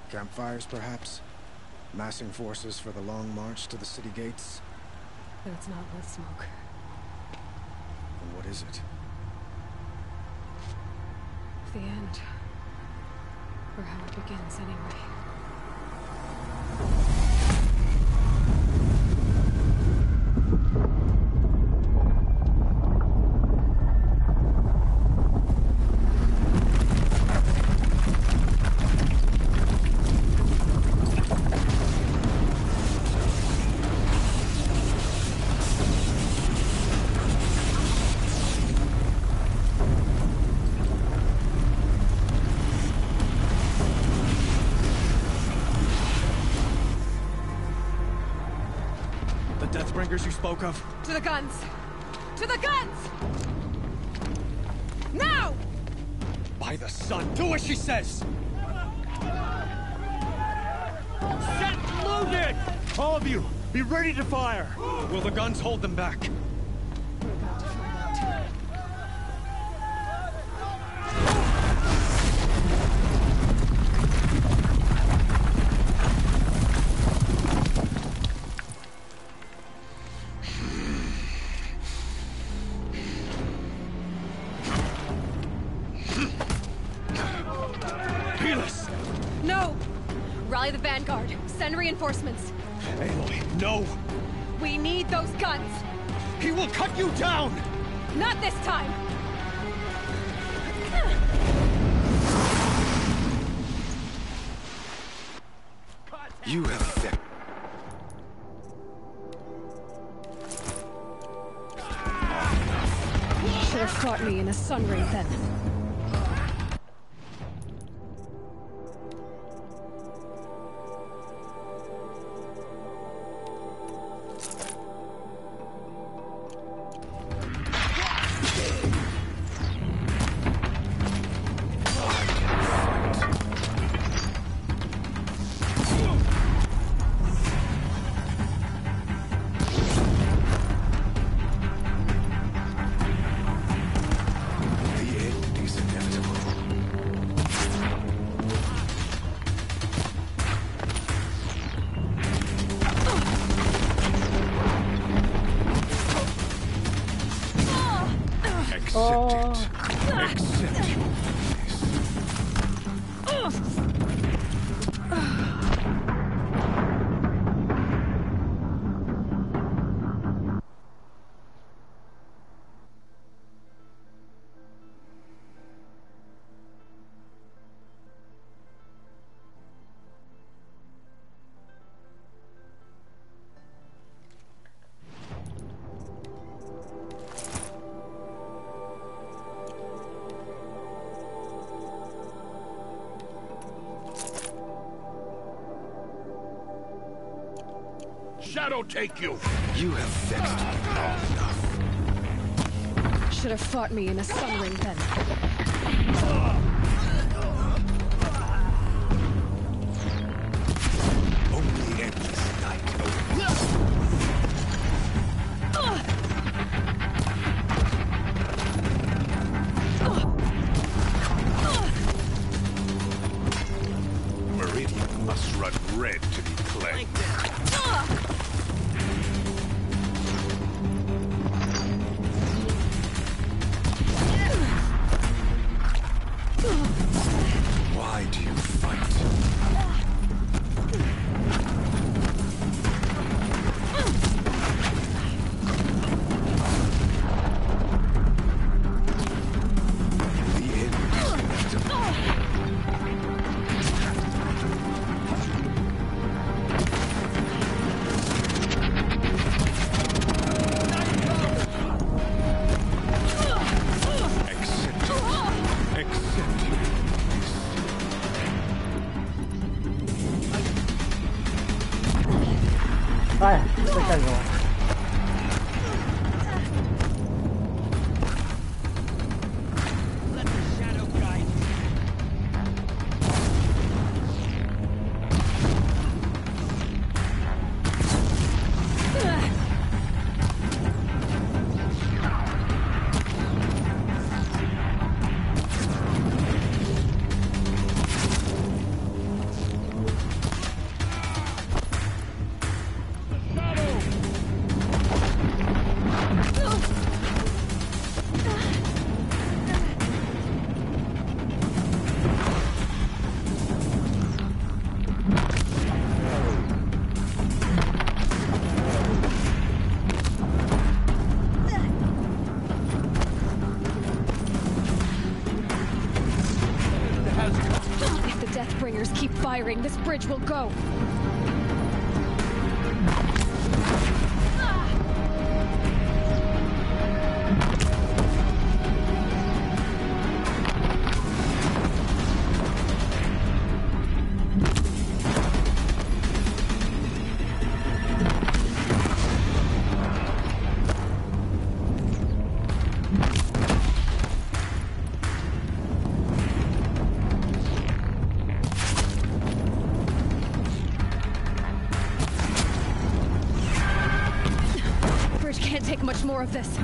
Campfires, perhaps? Massing forces for the long march to the city gates? But it's not with smoke. Then what is it? The end. Or how it begins, anyway. Deathbringers you spoke of? To the guns! To the guns! Now! By the sun, do as she says! Set loaded! All of you, be ready to fire! Will the guns hold them back? We're about to find out. Healus! No! Rally the Vanguard. Send reinforcements. Aloy, no! We need those guns! He will cut you down! Not this time! You have Should have fought me in a sun ring then. Shadow take you! You have vexed me long enough. Should have fought me in a sun ring then. Only endless night. Meridian must run red to be cleansed. Why do you fight? The end is inevitable. Vai, deixa eu. If the Deathbringers keep firing, this bridge will go. Can't take much more of this.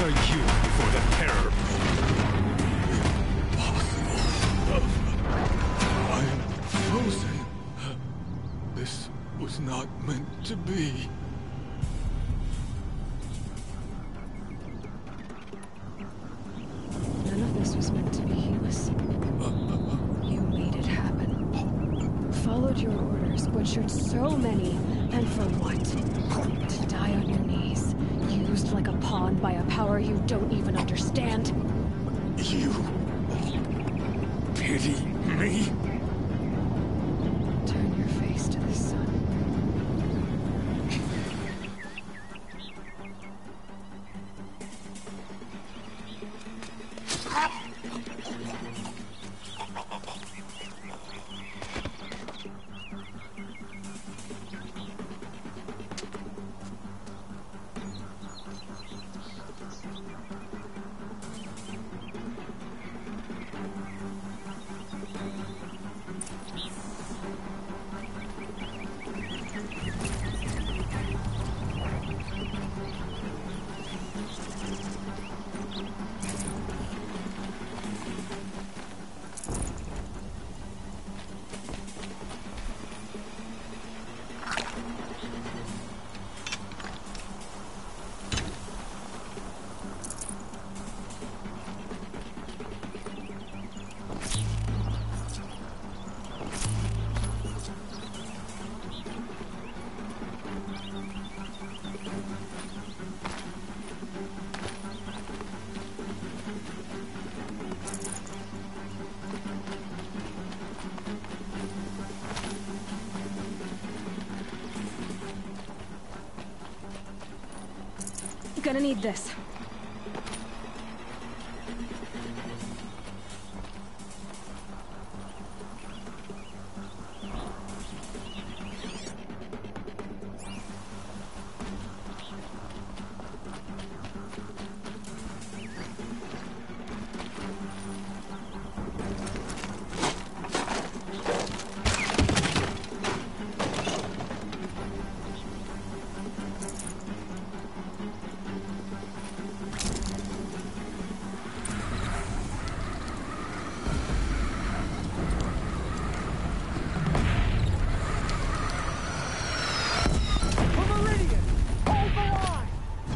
are you for the terror? Impossible. I am frozen. This was not meant to be. None of this was meant to be, Helis. You made it happen. Followed your orders, butchered so many, and for what? To die on your knees, used like a pawn by a power you don't even understand. You pity me? Turn your face to the sun. Gonna need this.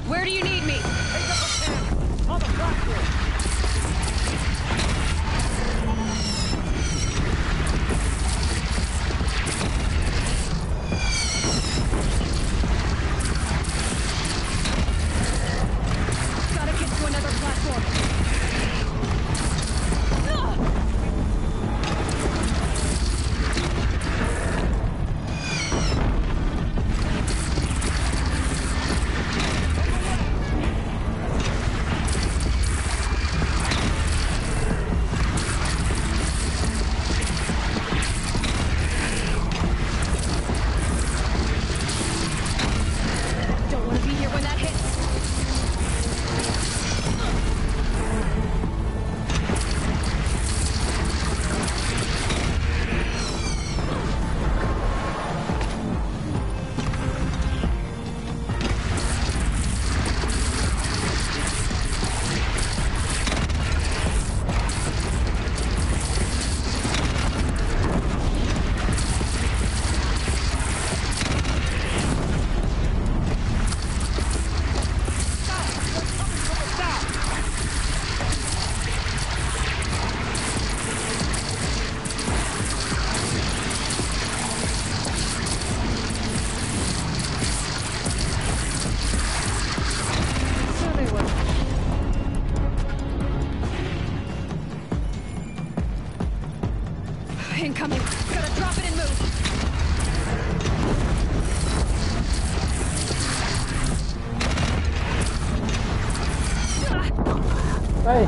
Where do you need me? Take up a pen on the platform. Gotta get to another platform. Don't want to be here when that hits. So they were. Incoming. Gotta drop it and move. Hey!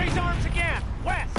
Raise arms again! West!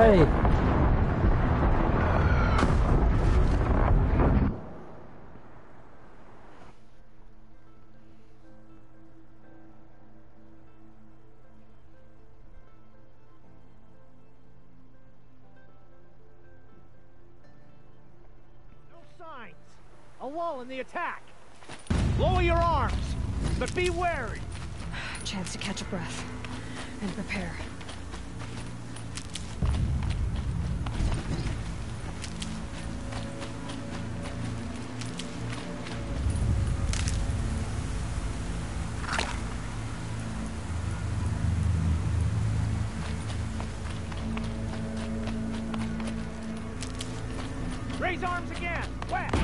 Hey! Signs. A lull in the attack. Lower your arms, but be wary. Chance to catch a breath and prepare. Raise arms again. West.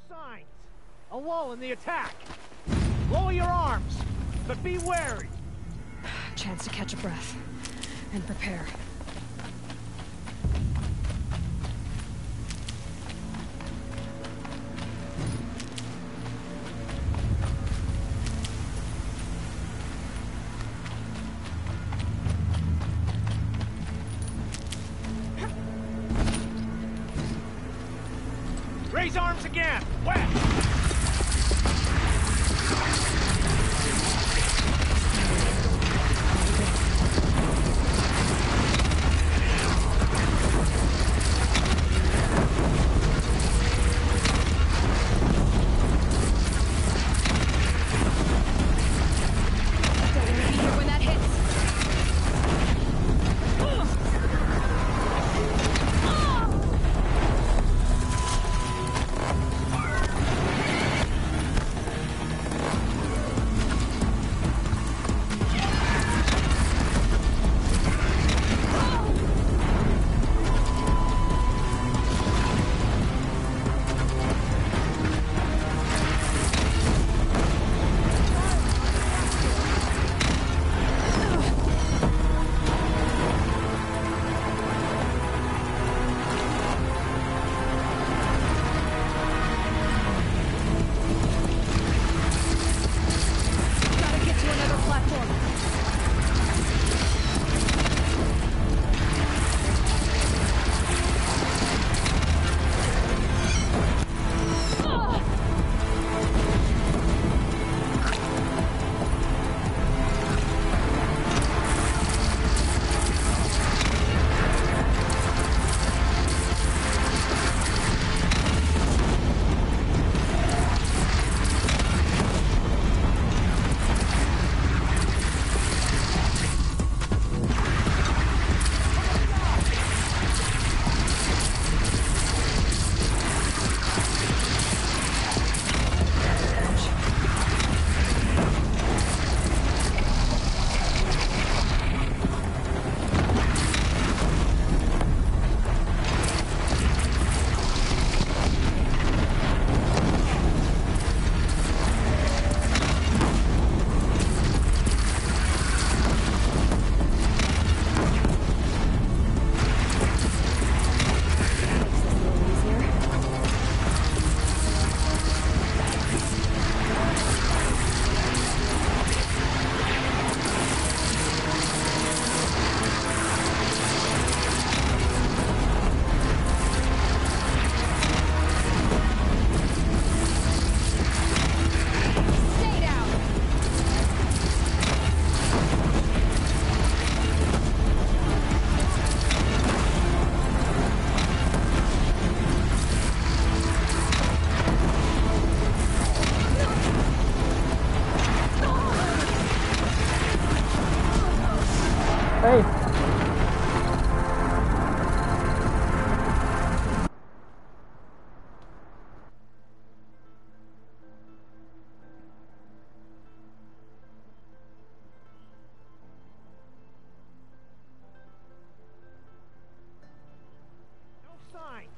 signs. A lull in the attack. Lower your arms, but be wary. Chance to catch a breath and prepare. Raise arms again! West! Hey! No signs.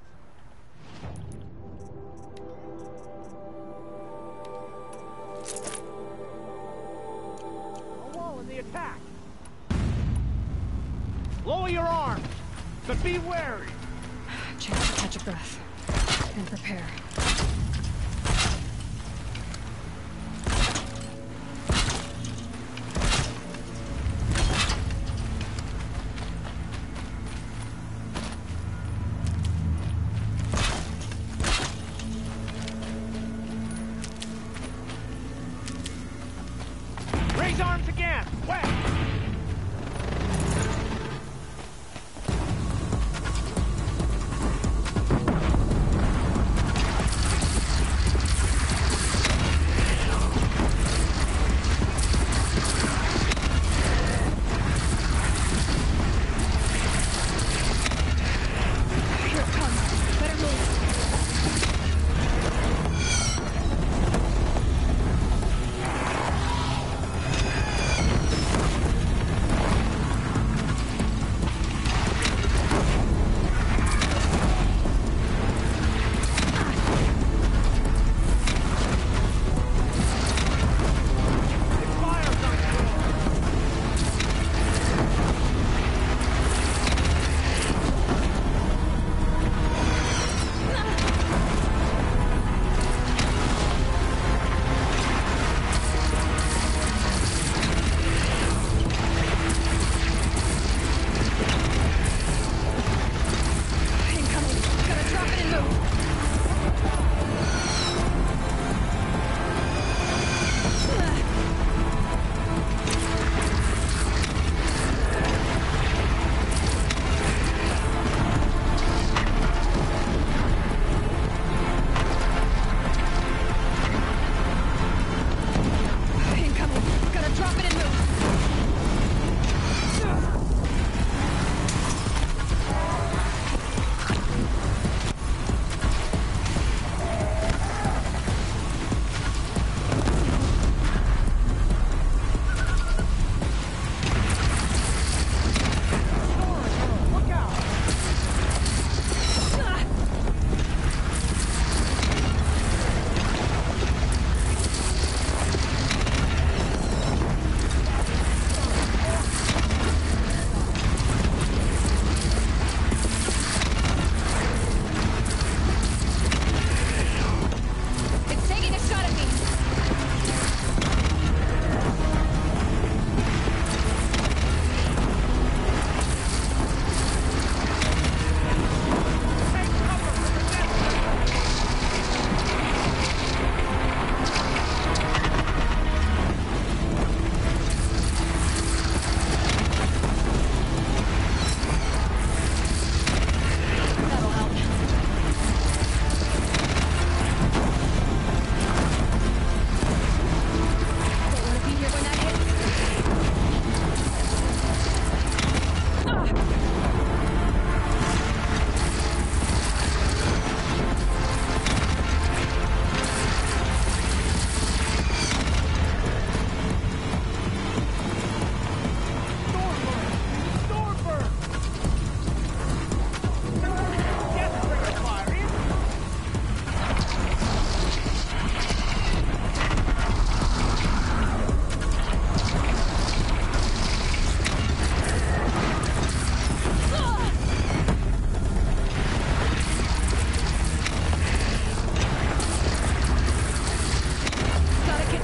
A wall in the attack. Lower your arms, but be wary. Chance to catch a breath and prepare. Raise arms again. West.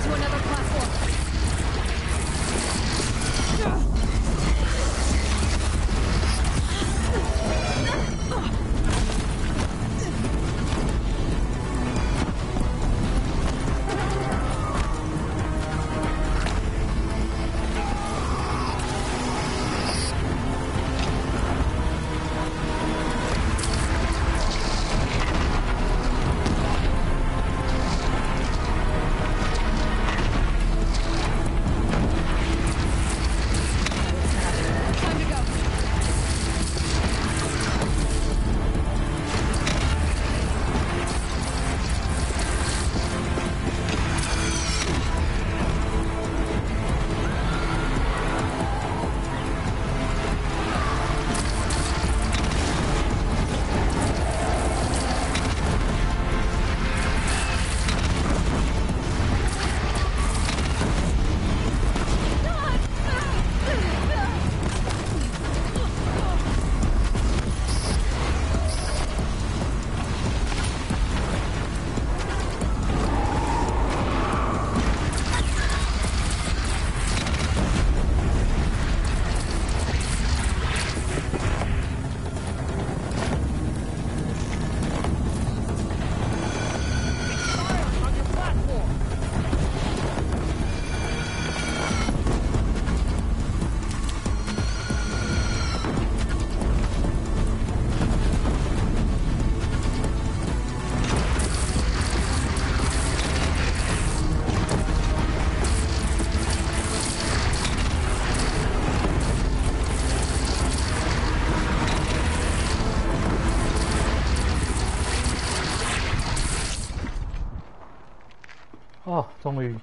to another platform. 아, 終於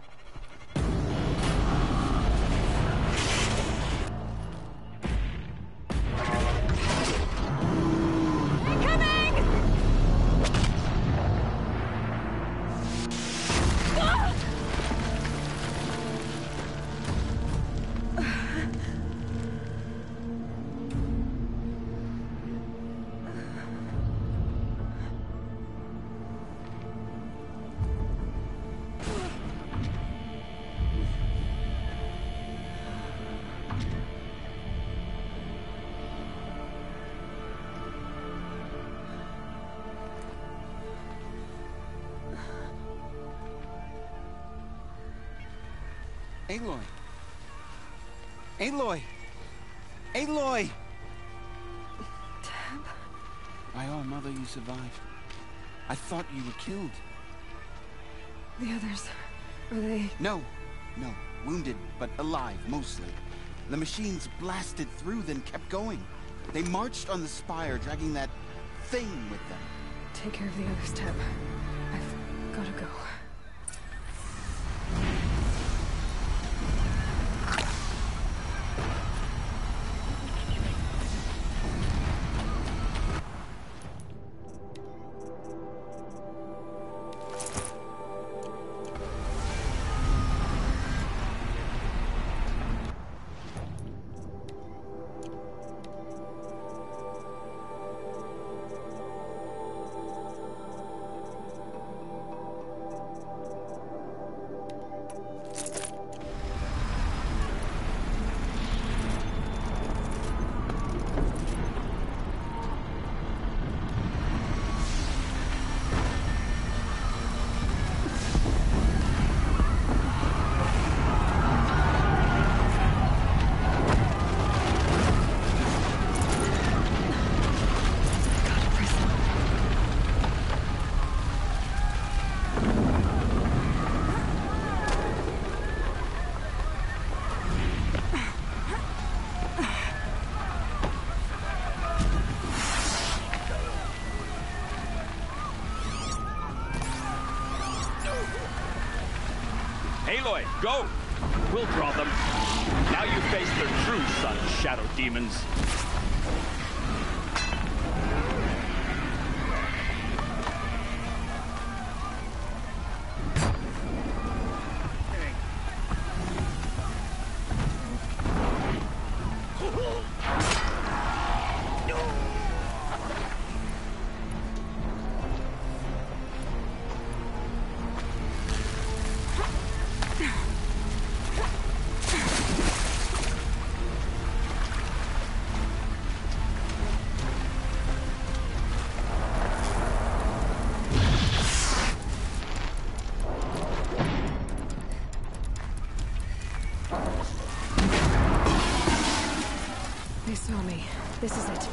Aloy! Aloy! Aloy! Deb? By all, Mother, you survived. I thought you were killed. The others, are they... No. Wounded, but alive, mostly. The machines blasted through, then kept going. They marched on the spire, dragging that thing with them. Take care of the others, Deb. I've gotta go. Aloy, go! We'll draw them. Now you face their true son, Shadow Demons. This is it.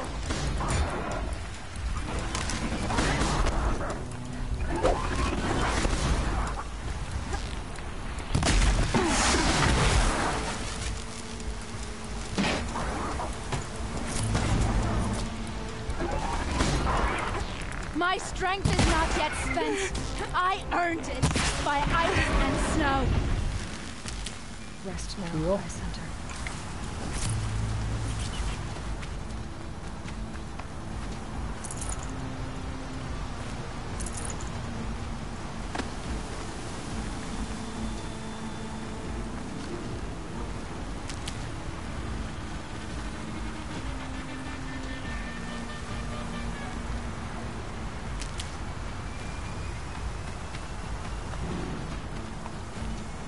My strength is not yet spent. I earned it by ice and snow. Rest now, High Center.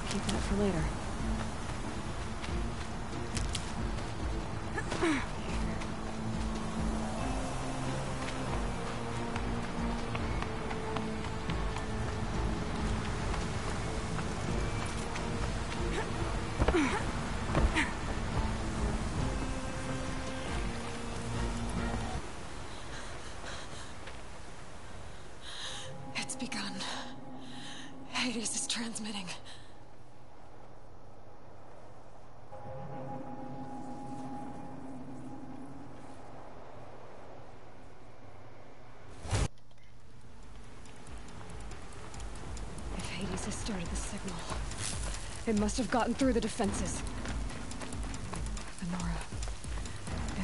Keep that for later. It's begun. Hades is transmitting. If Hades has started the signal, it must have gotten through the defenses. Venora.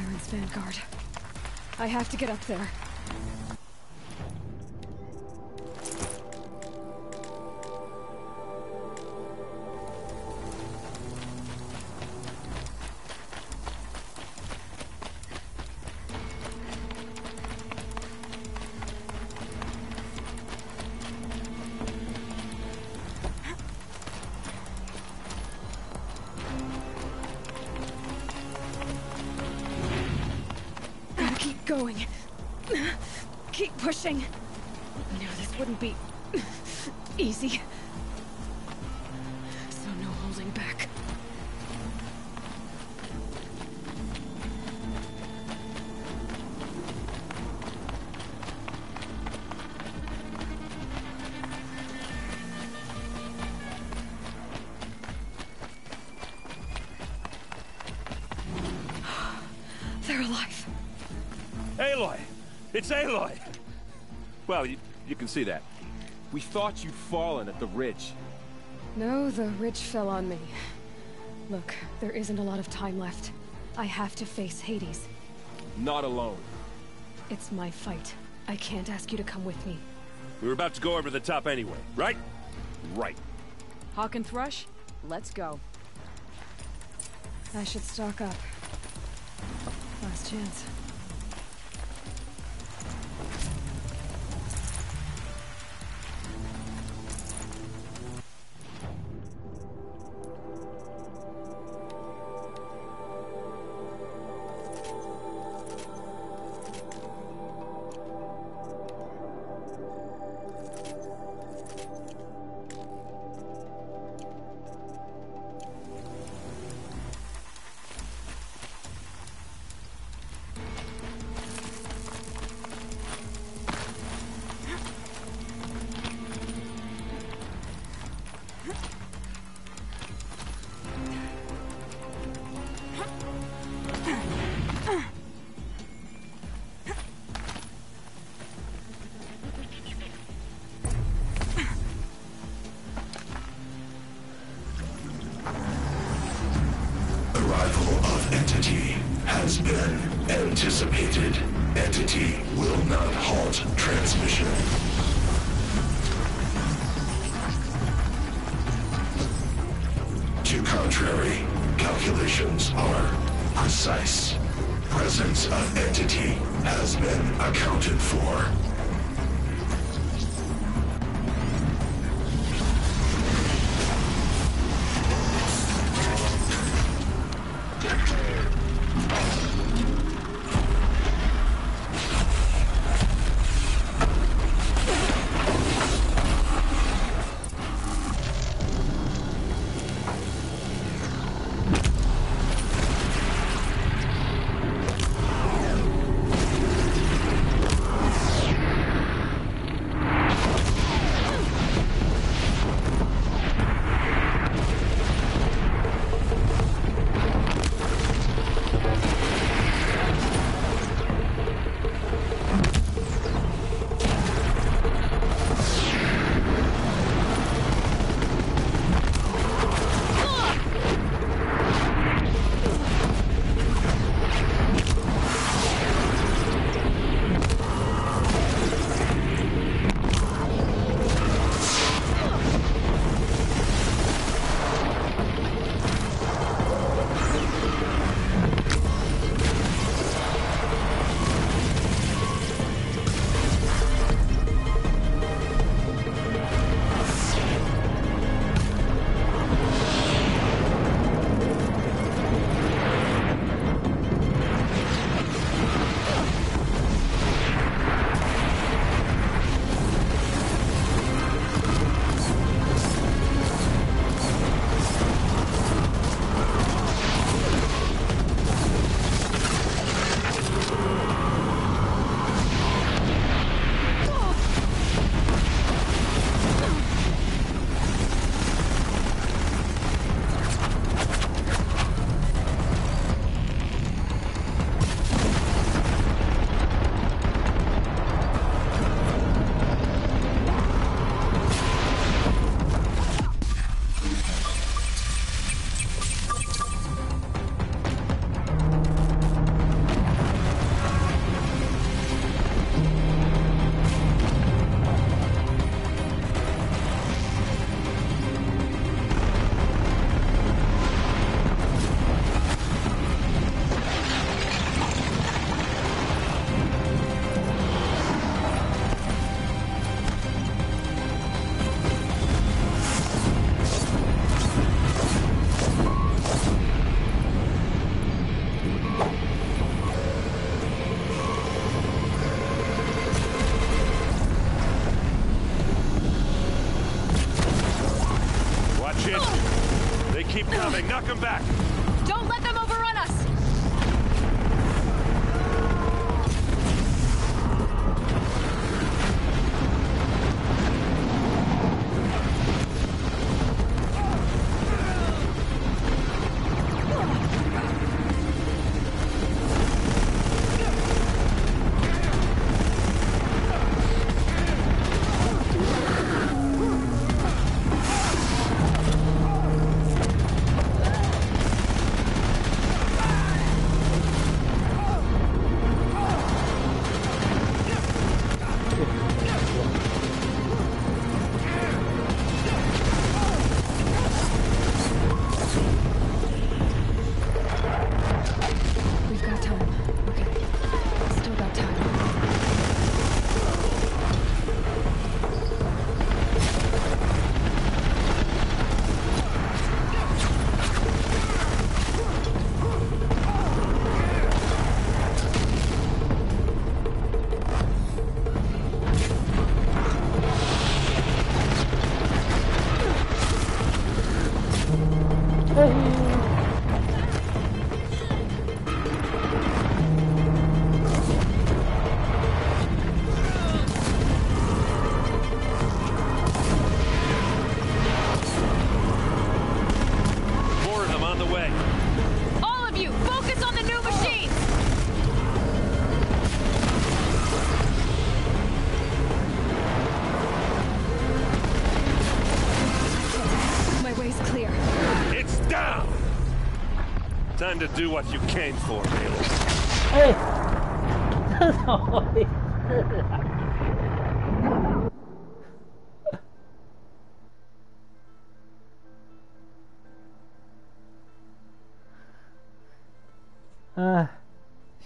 Aaron's vanguard. I have to get up there. Going. Keep pushing. I knew this wouldn't be easy. So no holding back. They're alive. Aloy! It's Aloy! Well, you can see that. We thought you'd fallen at the ridge. No, the ridge fell on me. Look, there isn't a lot of time left. I have to face Hades. Not alone. It's my fight. I can't ask you to come with me. We were about to go over the top anyway, right? Right. Hawk and Thrush, let's go. I should stock up. Last chance. has been anticipated. Entity will not halt transmission. To contrary, calculations are precise. Presence of entity has been accounted for. Shit! They keep coming. Knock them back! Don't let them overrun us! Time to do what you came for, Haley. 哎，这怎么回事啊？哎，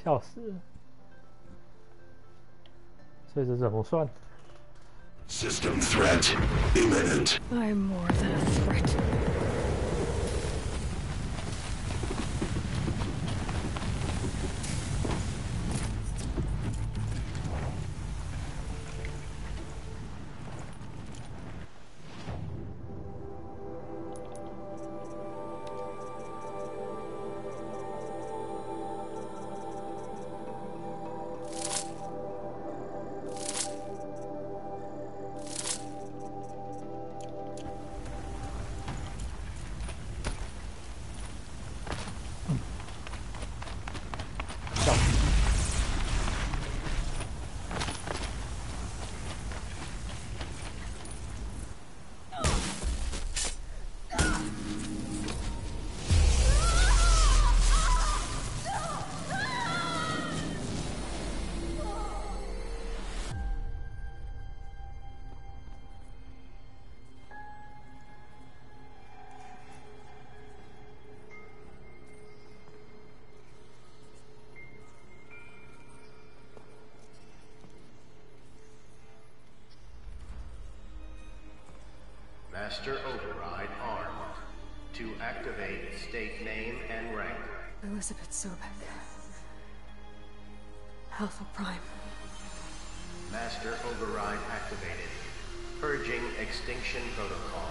笑死了！所以这怎么算 ？System threat imminent. I'm more than a threat. Master Override armed. To activate, state name and rank. Elizabeth Sobek. Alpha Prime. Master Override activated. Purging Extinction Protocol.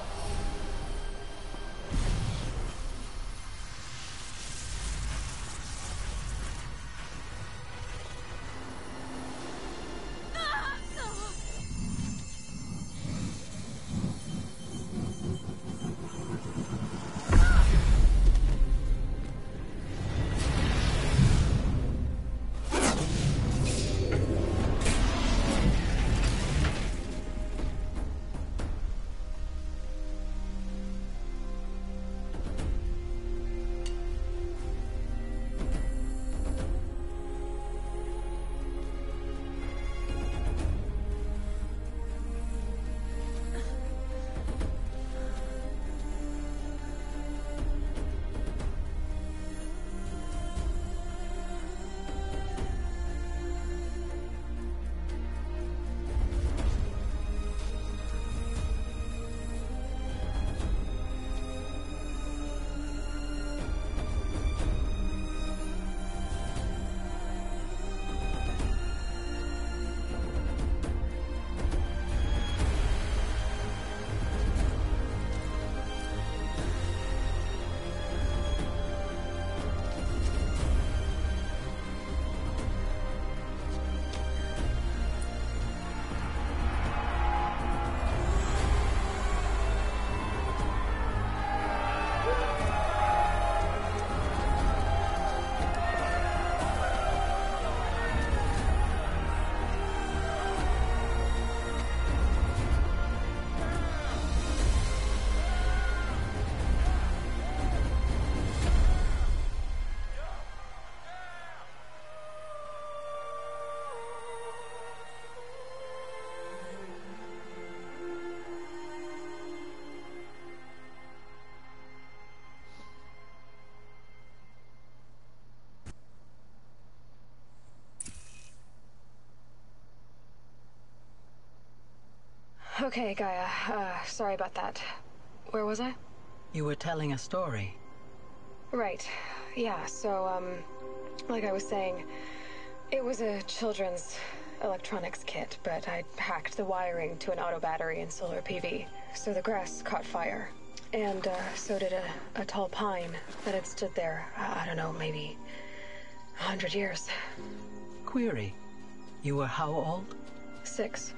Okay, Gaia. Sorry about that. Where was I? You were telling a story. Right. Yeah, so, like I was saying, it was a children's electronics kit, but I'd hacked the wiring to an auto battery and solar PV, so the grass caught fire. And, so did a tall pine that had stood there, I don't know, maybe 100 years. Query. You were how old? 6.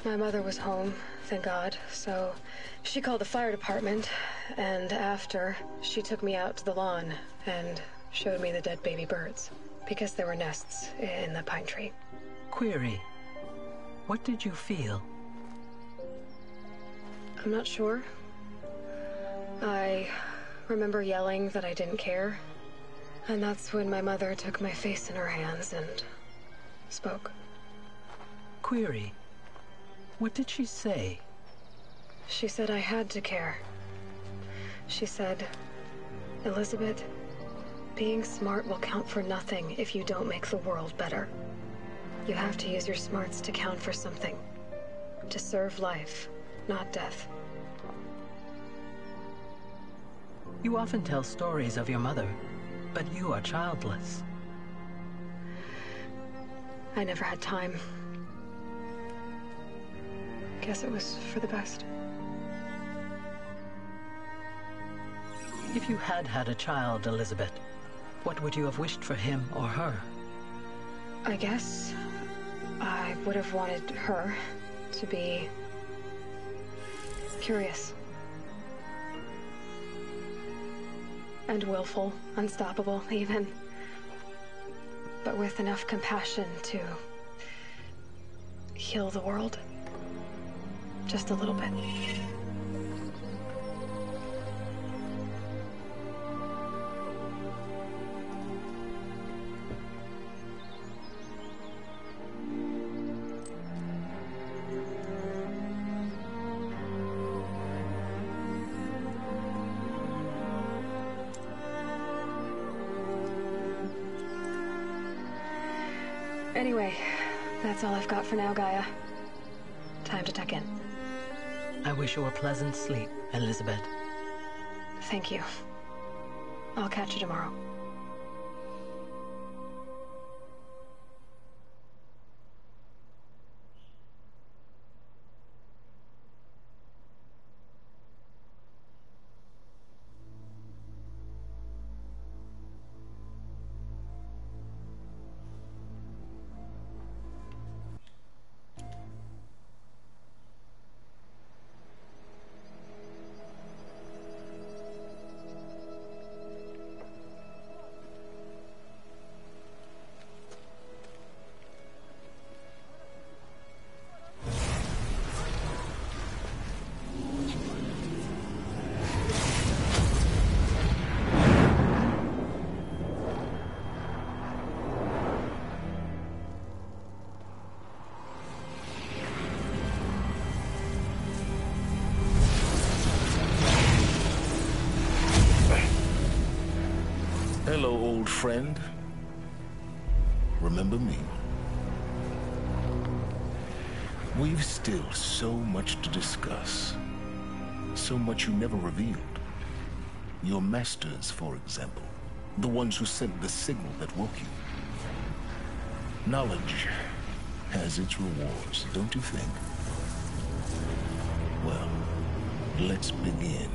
My mother was home, thank God, so she called the fire department, and after, she took me out to the lawn and showed me the dead baby birds, because there were nests in the pine tree. Query. What did you feel? I'm not sure. I remember yelling that I didn't care, and that's when my mother took my face in her hands and spoke. Query. What did she say? She said I had to care. She said, Elizabeth, being smart will count for nothing if you don't make the world better. You have to use your smarts to count for something. To serve life, not death. You often tell stories of your mother, but you are childless. I never had time. Guess it was for the best. If you had had a child, Elizabeth, what would you have wished for him or her? I guess I would have wanted her to be curious. And willful, unstoppable, even. But with enough compassion to heal the world. Just a little bit. Anyway, that's all I've got for now, Gaia. Time to tuck in. I wish you a pleasant sleep, Elizabeth. Thank you. I'll catch you tomorrow. Hello, old friend. Remember me? We've still so much to discuss. So much you never revealed. Your masters, for example. The ones who sent the signal that woke you. Knowledge has its rewards, don't you think? Well, let's begin.